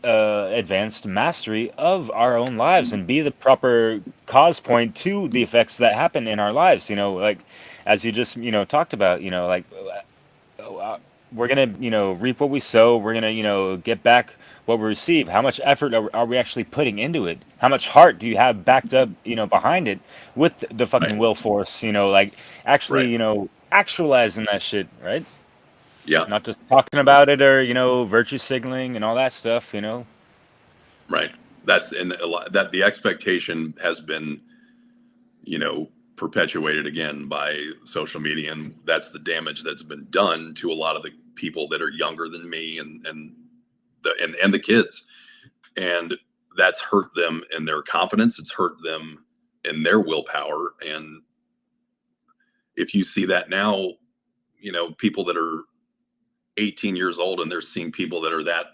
advanced mastery of our own lives and be the proper cause point to the effects that happen in our lives. Like as you just talked about. Like we're gonna reap what we sow. We're gonna get back what we receive. How much effort are we actually putting into it? How much heart do you have backed up behind it with the fucking Right. will force? Like actually Right. actualizing that shit, right? Yeah. Not just talking about it or virtue signaling and all that stuff. Right. That's and a lot, that the expectation has been, you know, perpetuated again by social media, and that's the damage that's been done to a lot of the people that are younger than me, and the kids, and that's hurt them in their confidence. It's hurt them in their willpower, and if you see that now, people that are 18 years old and they're seeing people that are that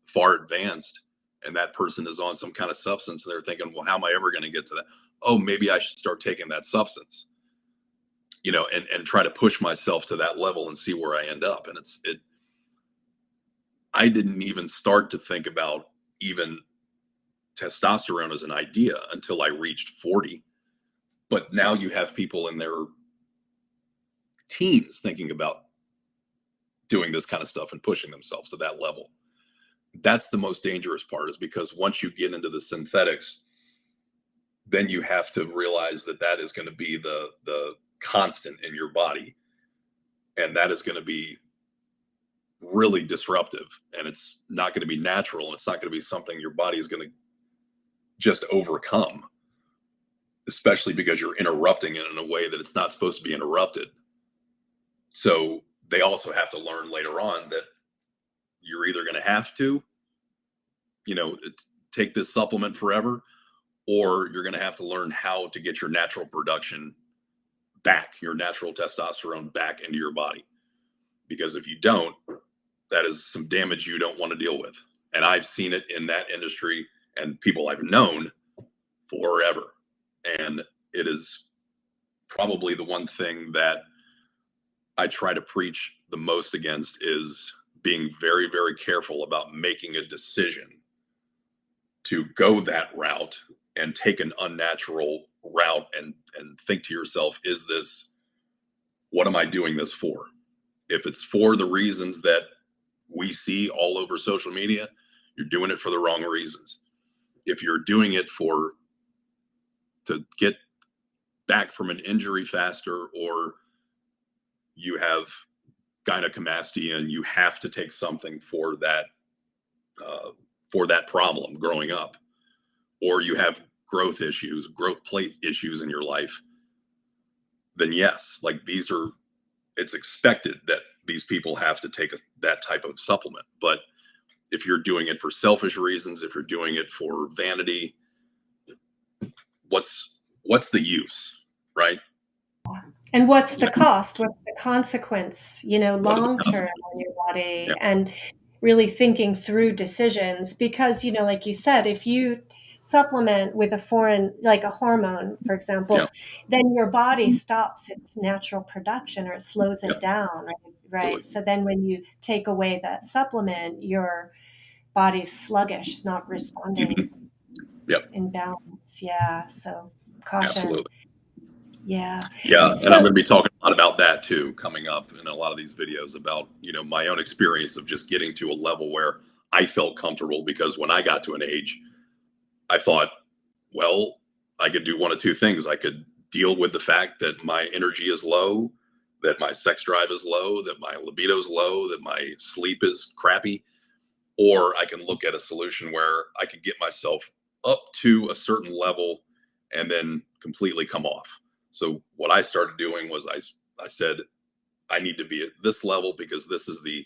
far advanced, and that person is on some kind of substance, and they're thinking, well, how am I ever going to get to that? Oh, maybe I should start taking that substance, and try to push myself to that level and see where I end up. And I didn't even start to think about even testosterone as an idea until I reached 40. But now you have people in their teens thinking about doing this kind of stuff and pushing themselves to that level. That's the most dangerous part, is because once you get into the synthetics, then you have to realize that that is going to be the constant in your body, and that is going to be really disruptive, and it's not going to be natural, and it's not going to be something your body is going to just overcome, especially because you're interrupting it in a way that it's not supposed to be interrupted. So they also have to learn later on that you're either going to have to, take this supplement forever, or you're going to have to learn how to get your natural production back, your natural testosterone back into your body. Because if you don't, that is some damage you don't want to deal with. And I've seen it in that industry and people I've known forever. And it is probably the one thing that I try to preach the most against, is being very, very careful about making a decision to go that route and take an unnatural route, and think to yourself, what am I doing this for? If it's for the reasons that we see all over social media, you're doing it for the wrong reasons. If you're doing it to get back from an injury faster, or you have gynecomastia and you have to take something for that problem growing up, or you have growth plate issues in your life, then yes, like it's expected that these people have to take that type of supplement. But if you're doing it for selfish reasons, if you're doing it for vanity, what's the use, right? And what's the cost? What's the consequence, What are the long term consequences? on your body? Yeah, And really thinking through decisions, because, like you said, if you supplement with a foreign, like a hormone, for yeah, example, then your body stops its natural production, or it slows yeah, it down, right? Right. absolutely. So then when you take away that supplement, your body's sluggish, not responding Hmm. Yep, in balance. Yeah. So caution. absolutely. Yeah. Yeah, and I'm So going to be talking a lot about that too coming up in a lot of these videos, about my own experience of just getting to a level where I felt comfortable. Because when I got to an age, I thought, well, I could do one of two things. I could deal with the fact that my energy is low, that my sex drive is low, that my libido is low, that my sleep is crappy, or I can look at a solution where I can get myself up to a certain level and then completely come off. So what I started doing was I said, I need to be at this level, because this is the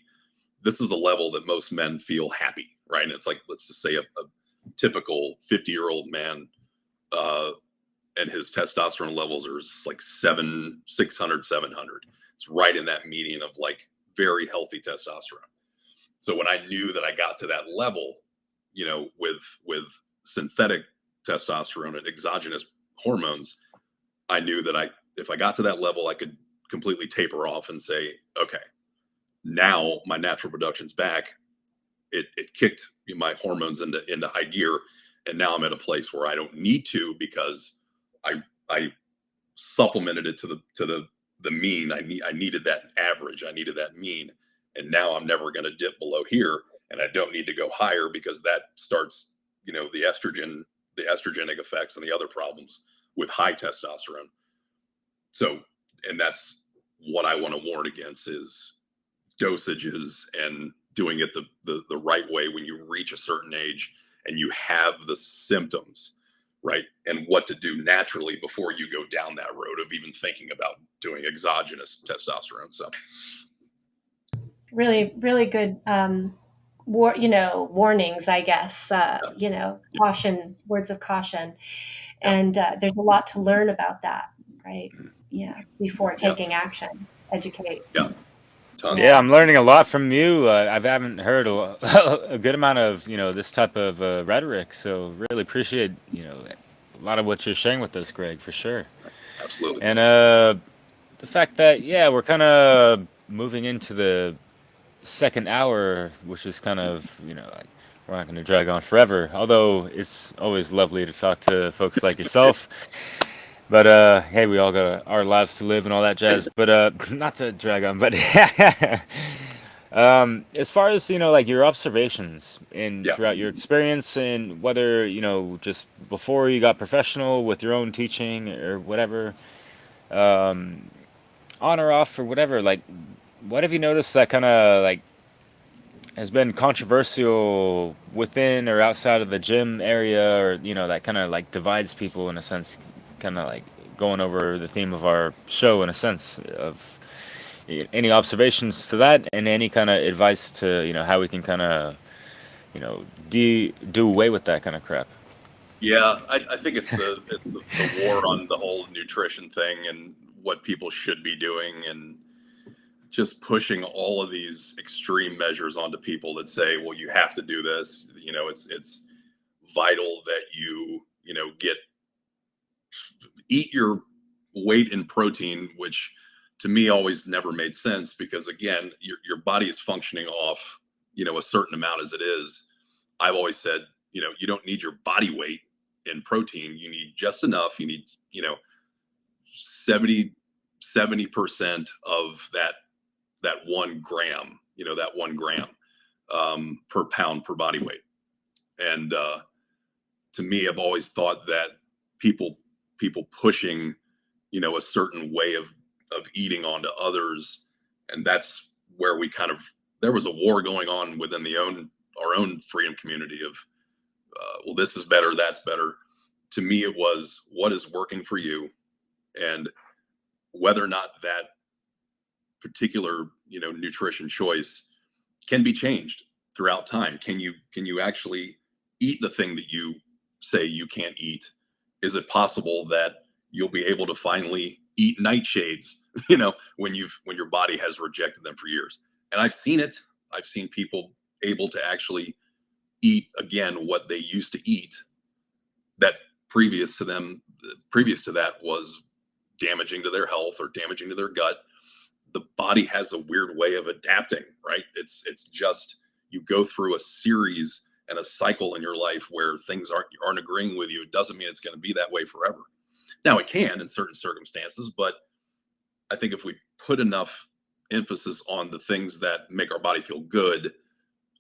level that most men feel happy. right? And it's like, let's just say a typical 50-year-old man, and his testosterone levels are like 600, 700. It's right in that median of like very healthy testosterone. So when I knew that I got to that level, with synthetic testosterone and exogenous hormones, I knew that if I got to that level, I could completely taper off and say, okay, now my natural production's back. It kicked my hormones into high gear, and now I'm at a place where I don't need to, because I supplemented it to the mean. I needed that average. I needed that mean, and now I'm never going to dip below here, and I don't need to go higher, because that starts the estrogenic effects and the other problems with high testosterone. So, and that's what I want to warn against, is dosages and doing it the right way when you reach a certain age and you have the symptoms, right? And what to do naturally before you go down that road of even thinking about doing exogenous testosterone. So Really, really good warnings, I guess, caution, words of caution. yeah, And there's a lot to learn about that, right? Yeah, before yeah, taking action, educate. yeah, tons. Yeah, Yeah. I'm learning a lot from you. I haven't heard a good amount of this type of rhetoric, so really appreciate a lot of what you're sharing with us, Greg, for sure. Absolutely. And the fact that we're kind of moving into the second hour, which is kind of like, we're not going to drag on forever. Although it's always lovely to talk to folks like yourself. But hey, we all got our lives to live and all that jazz. But not to drag on, but as far as like your observations in Yeah. throughout your experience, and whether just before you got professional with your own teaching or whatever, on or off or whatever, like what have you noticed that kind of like has been controversial within or outside of the gym area, or that kind of like divides people in a sense, kind of like going over the theme of our show in a sense of any observations to that, and any kind of advice to how we can kind of do away with that kind of crap. Yeah, I think it's the war on the whole nutrition thing and what people should be doing, and just pushing all of these extreme measures onto people that say, well, you have to do this. It's vital that you eat your weight in protein, which to me always never made sense, because again, your body is functioning off a certain amount as it is. I've always said, you don't need your body weight in protein. You need just enough. You need 70% of that 1 gram, per pound per body weight. And to me, I've always thought that people pushing a certain way of eating onto others, and that's where there was a war going on within our own freedom community of well, this is better, that's better. To me, it was, what is working for you, and whether or not that particular nutrition choice can be changed throughout time. Can you actually eat the thing that you say you can't eat? Is it possible that you'll be able to finally eat nightshades when your body has rejected them for years? And I've seen it. I've seen people able to actually eat again what they used to eat, that previous to that was damaging to their health or damaging to their gut. The body has a weird way of adapting, right? It's just, you go through a series and a cycle in your life where things aren't agreeing with you. It doesn't mean it's going to be that way forever. Now it can in certain circumstances, but I think if we put enough emphasis on the things that make our body feel good,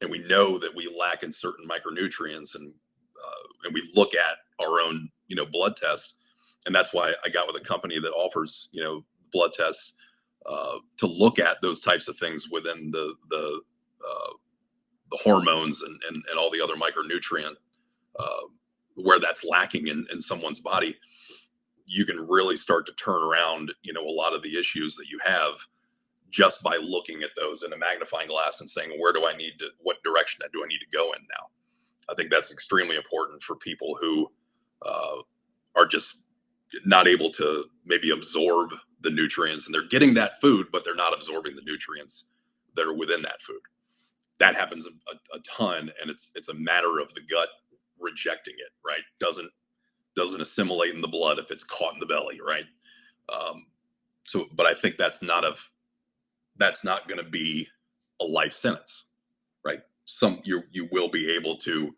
and we know that we lack in certain micronutrients, and we look at our own blood tests, and that's why I got with a company that offers blood tests to look at those types of things within the hormones and all the other micronutrient where that's lacking in someone's body. You can really start to turn around a lot of the issues that you have just by looking at those in a magnifying glass and saying, what direction do I need to go in now? I think that's extremely important for people who are just not able to maybe absorb the nutrients, and they're getting that food, but they're not absorbing the nutrients that are within that food. That happens a ton, and it's a matter of the gut rejecting it, right? Doesn't assimilate in the blood if it's caught in the belly, right? But I think that's not going to be a life sentence, right? You will be able to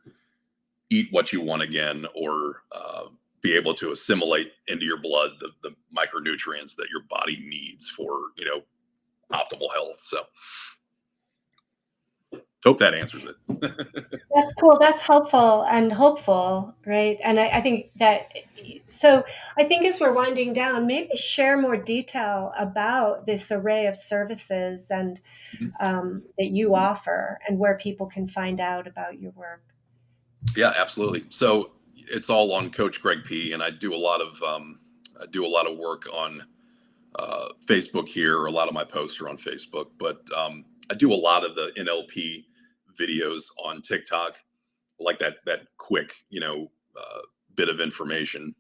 eat what you want again, or be able to assimilate into your blood the micronutrients that your body needs for, optimal health. So hope that answers it. That's cool. That's helpful and hopeful, right? And I think that, so I think as we're winding down, maybe share more detail about this array of services and that you offer, and where people can find out about your work. Yeah, absolutely. So it's all on Coach Greg P, and I do a lot of work on Facebook here. A lot of my posts are on Facebook, but I do a lot of the NLP videos on TikTok, like that quick, bit of information.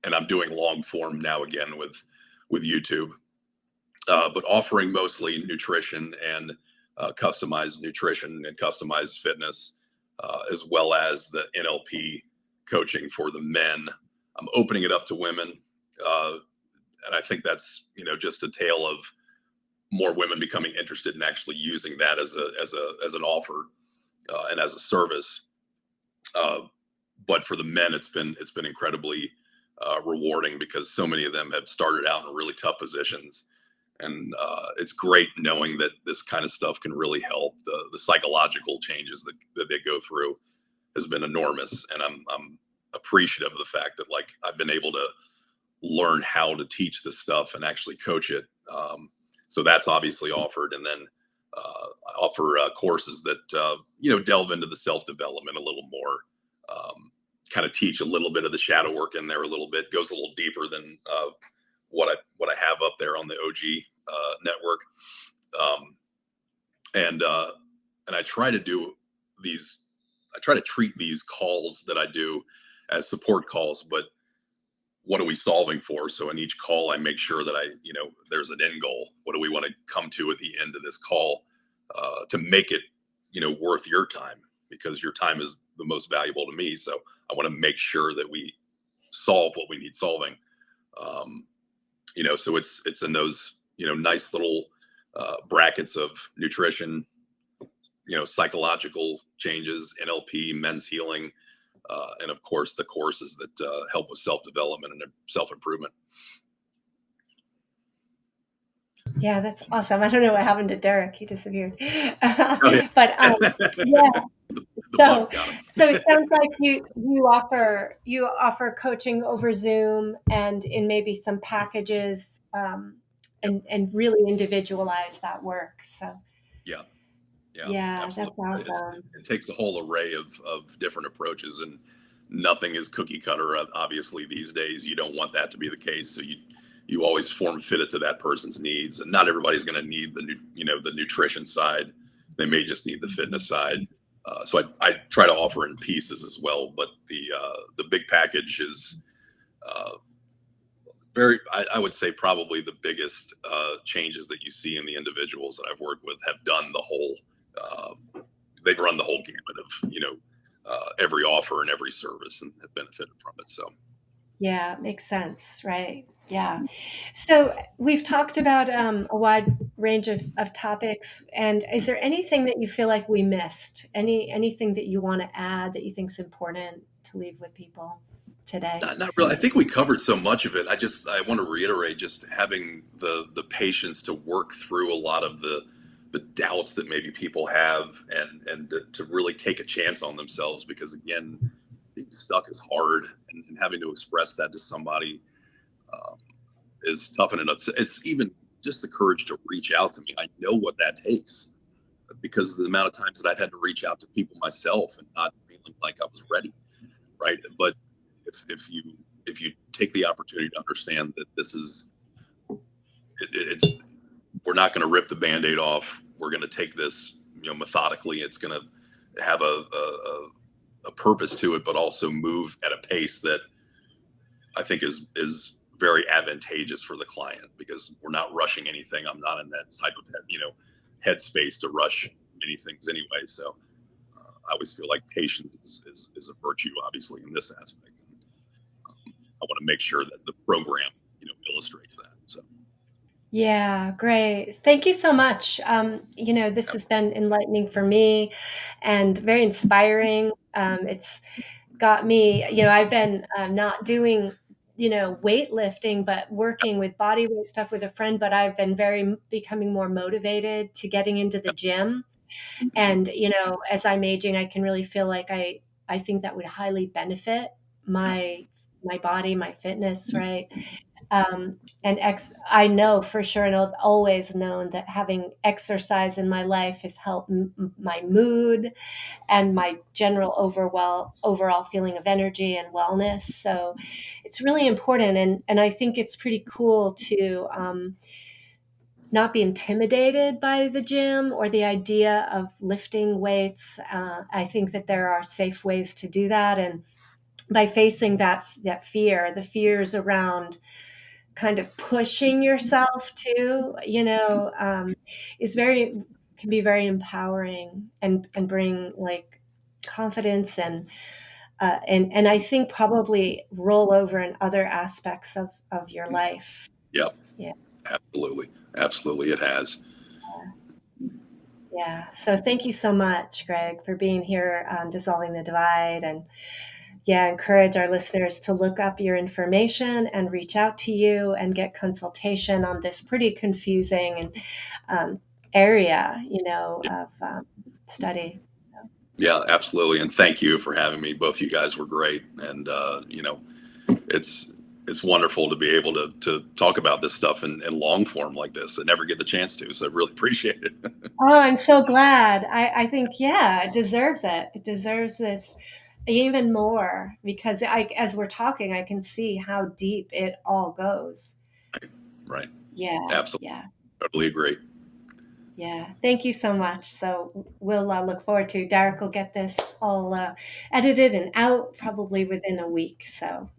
And I'm doing long form now again with YouTube, but offering mostly nutrition and customized nutrition and customized fitness, as well as the NLP coaching for the men. I'm opening it up to women. And I think that's, just a tale of more women becoming interested in actually using that as an offer, and as a service. But for the men, it's been incredibly rewarding, because so many of them have started out in really tough positions. And it's great knowing that this kind of stuff can really help. The psychological changes that they go through has been enormous. And I'm appreciative of the fact that, like, I've been able to learn how to teach this stuff and actually coach it. So that's obviously offered. And then I offer courses that, delve into the self-development a little more, kind of teach a little bit of the shadow work in there a little bit, goes a little deeper than what I have up there on the OG network. And I try to treat these calls that I do as support calls, but what are we solving for? So in each call, I make sure that there's an end goal. What do we want to come to at the end of this call, to make it, worth your time, because your time is the most valuable to me. So I want to make sure that we solve what we need solving. So it's in those, nice little brackets of nutrition, psychological changes, NLP, men's healing, and of course the courses that help with self-development and self-improvement. Yeah, that's awesome. I don't know what happened to Derek. He disappeared. Oh, yeah. But yeah. The bugs got him. So it sounds like you offer coaching over Zoom and in maybe some packages, and really individualize that work. So yeah, Absolutely. that's awesome. It takes a whole array of different approaches, and nothing is cookie cutter. Obviously, these days you don't want that to be the case. So you always form fit it to that person's needs, and not everybody's going to need the nutrition side. They may just need the fitness side. So I try to offer in pieces as well, but the big package is I would say probably the biggest changes that you see in the individuals that I've worked with have done the whole. They've run the whole gamut of every offer and every service, and have benefited from it. So Yeah, makes sense, right? Yeah. So we've talked about a wide range of topics. And is there anything that you feel like we missed? Anything that you want to add that you think is important to leave with people today? not really. I think we covered so much of it. I want to reiterate just having the patience to work through a lot of the doubts that maybe people have, and to really take a chance on themselves, because again, being stuck is hard, and having to express that to somebody is tough. And it's even just the courage to reach out to me. I know what that takes, because of the amount of times that I've had to reach out to people myself and not feeling like I was ready. Right. But if you take the opportunity to understand that this is, it's we're not going to rip the Band-Aid off. We're going to take this, methodically. It's going to have a purpose to it, but also move at a pace that I think is very advantageous for the client, because we're not rushing anything. I'm not in that type of headspace to rush many things anyway. So I always feel like patience is a virtue, obviously, in this aspect. I want to make sure that the program, illustrates that. So. Yeah, great. Thank you so much. This has been enlightening for me and very inspiring. It's got me, I've been not doing, weightlifting, but working with body weight stuff with a friend, but I've been becoming more motivated to getting into the gym. And, as I'm aging, I can really feel like I think that would highly benefit my body, my fitness, right? I know for sure, and I've always known that having exercise in my life has helped my mood and my general overall feeling of energy and wellness. So it's really important, and I think it's pretty cool to not be intimidated by the gym or the idea of lifting weights. I think that there are safe ways to do that, and by facing that fear, the fears around kind of pushing yourself to, can be very empowering and bring like confidence and I think probably roll over in other aspects of your life. Yep. Yeah. Absolutely. It has. Yeah. So thank you so much, Greg, for being here on Dissolving the Divide. And encourage our listeners to look up your information and reach out to you and get consultation on this pretty confusing area, of study. Yeah, absolutely. And thank you for having me. Both you guys were great. And, it's wonderful to be able to talk about this stuff in long form like this. I never get the chance to, so I really appreciate it. Oh, I'm so glad. I think, it deserves it. It deserves this even more because as we're talking, I can see how deep it all goes. Right. Yeah. Absolutely. Yeah. Totally agree. Yeah. Thank you so much. So we'll look forward to Derek will get this all edited and out probably within a week. So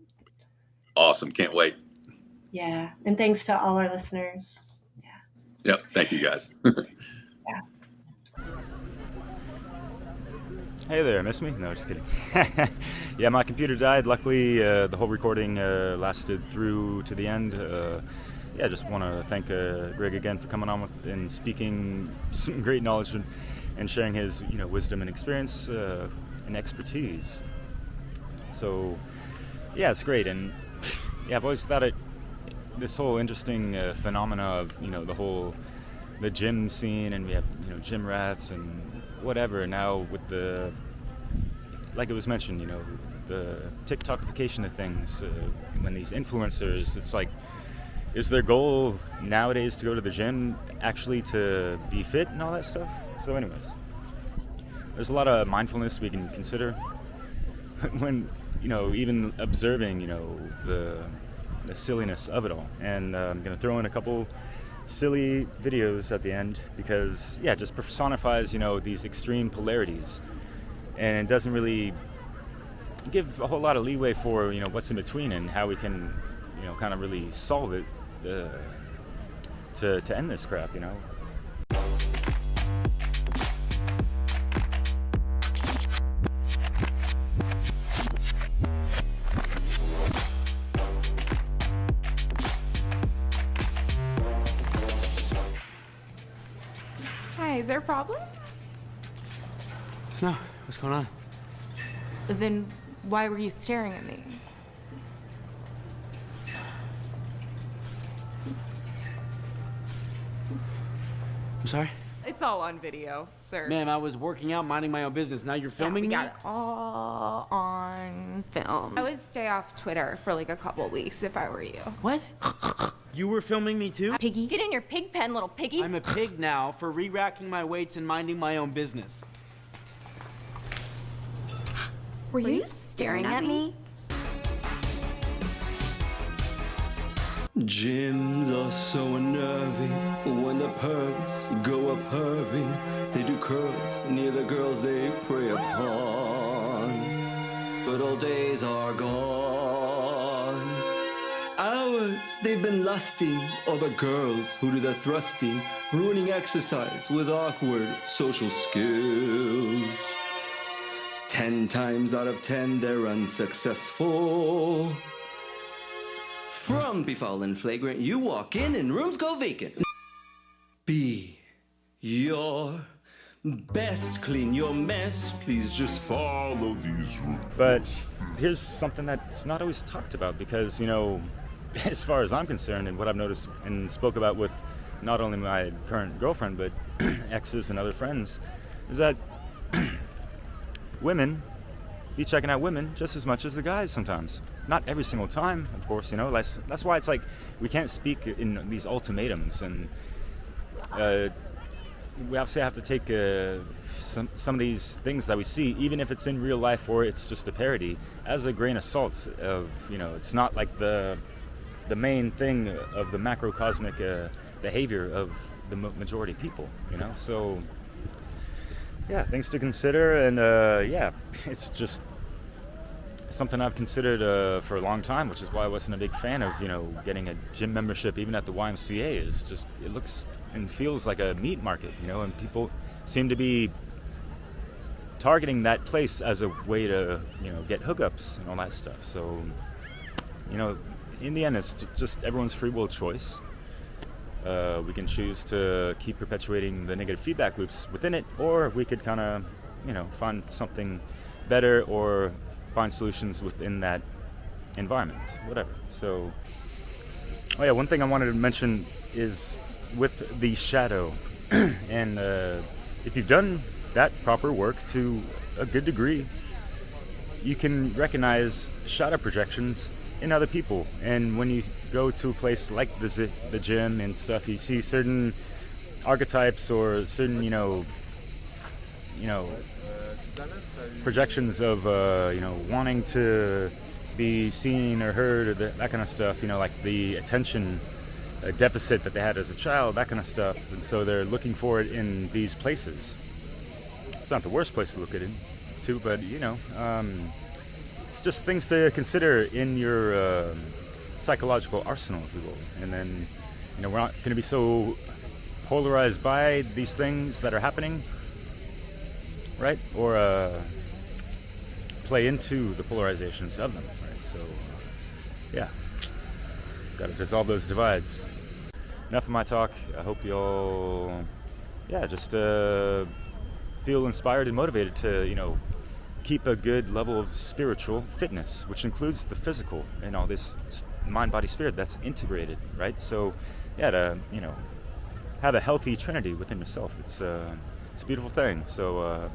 awesome. Can't wait. Yeah. And thanks to all our listeners. Yeah. Yep. Thank you guys. Yeah. Hey there, miss me? No, just kidding. Yeah, my computer died. Luckily, the whole recording lasted through to the end. Just want to thank Greg again for coming on and speaking some great knowledge and sharing his wisdom and experience and expertise. So, it's great. And I've always thought this whole interesting phenomena of the gym scene, and we have gym rats and whatever. Now with like it was mentioned, the TikTokification of things, when these influencers, it's like, is their goal nowadays to go to the gym actually to be fit and all that stuff? So anyways, there's a lot of mindfulness we can consider when, even observing, the silliness of it all. And I'm going to throw in a couple silly videos at the end because, it just personifies, these extreme polarities. And it doesn't really give a whole lot of leeway for, what's in between and how we can, kind of really solve it to end this crap, Hi, is there a problem? No, what's going on? Then why were you staring at me? I'm sorry? It's all on video, sir. Ma'am, I was working out, minding my own business. Now you're filming we me? got it all on film. I would stay off Twitter for like a couple weeks if I were you. What? You were filming me too? Piggy. Get in your pig pen, little piggy. I'm a pig now for re-racking my weights and minding my own business. Were you staring at me? Gyms are are so unnerving. When the pervs go up herving, they do curls near the girls they prey upon. Good old days are gone. Hours they've been lusting over girls who do the thrusting, ruining exercise with awkward social skills. 10 times out of 10 they're unsuccessful. From befoul and flagrant, you walk in and rooms go vacant. Be your best, clean your mess, please just follow these rules. But here's something that's not always talked about, because, you know, as far as I'm concerned, and what I've noticed and spoke about with not only my current girlfriend, but exes and other friends, is that women be checking out women just as much as the guys sometimes. Not every single time, of course, you know. That's why it's like we can't speak in these ultimatums, and we obviously have to take some of these things that we see, even if it's in real life or it's just a parody, as a grain of salt. Of, you know, it's not like the main thing of the macrocosmic behavior of the majority of people, you know. So yeah, things to consider, and yeah, it's just something I've considered for a long time, which is why I wasn't a big fan of, you know, getting a gym membership even at the YMCA. Is just, it looks and feels like a meat market, you know, and people seem to be targeting that place as a way to, you know, get hookups and all that stuff. So, you know, in the end, it's just everyone's free will choice. We can choose to keep perpetuating the negative feedback loops within it, or we could kind of, you know, find something better or find solutions within that environment, whatever. So, oh yeah, one thing I wanted to mention is with the shadow, and if you've done that proper work to a good degree, you can recognize shadow projections in other people. And when you go to a place like the gym and stuff, you see certain archetypes or certain, you know, projections of, you know, wanting to be seen or heard, or that kind of stuff, you know, like the attention deficit that they had as a child, that kind of stuff. And so they're looking for it in these places. It's not the worst place to look at it too, but, you know, it's just things to consider in your psychological arsenal, if you will. And then, you know, we're not going to be so polarized by these things that are happening, right? Or play into the polarizations of them, right? So, yeah, got to dissolve those divides. Enough of my talk. I hope you'll, yeah, just feel inspired and motivated to, you know, keep a good level of spiritual fitness, which includes the physical and all this mind, body, spirit that's integrated, right? So, yeah, to, you know, have a healthy trinity within yourself. It's a beautiful thing. So,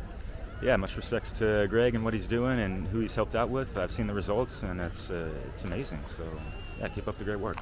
yeah, much respects to Greg and what he's doing and who he's helped out with. I've seen the results, and it's amazing. So, yeah, keep up the great work.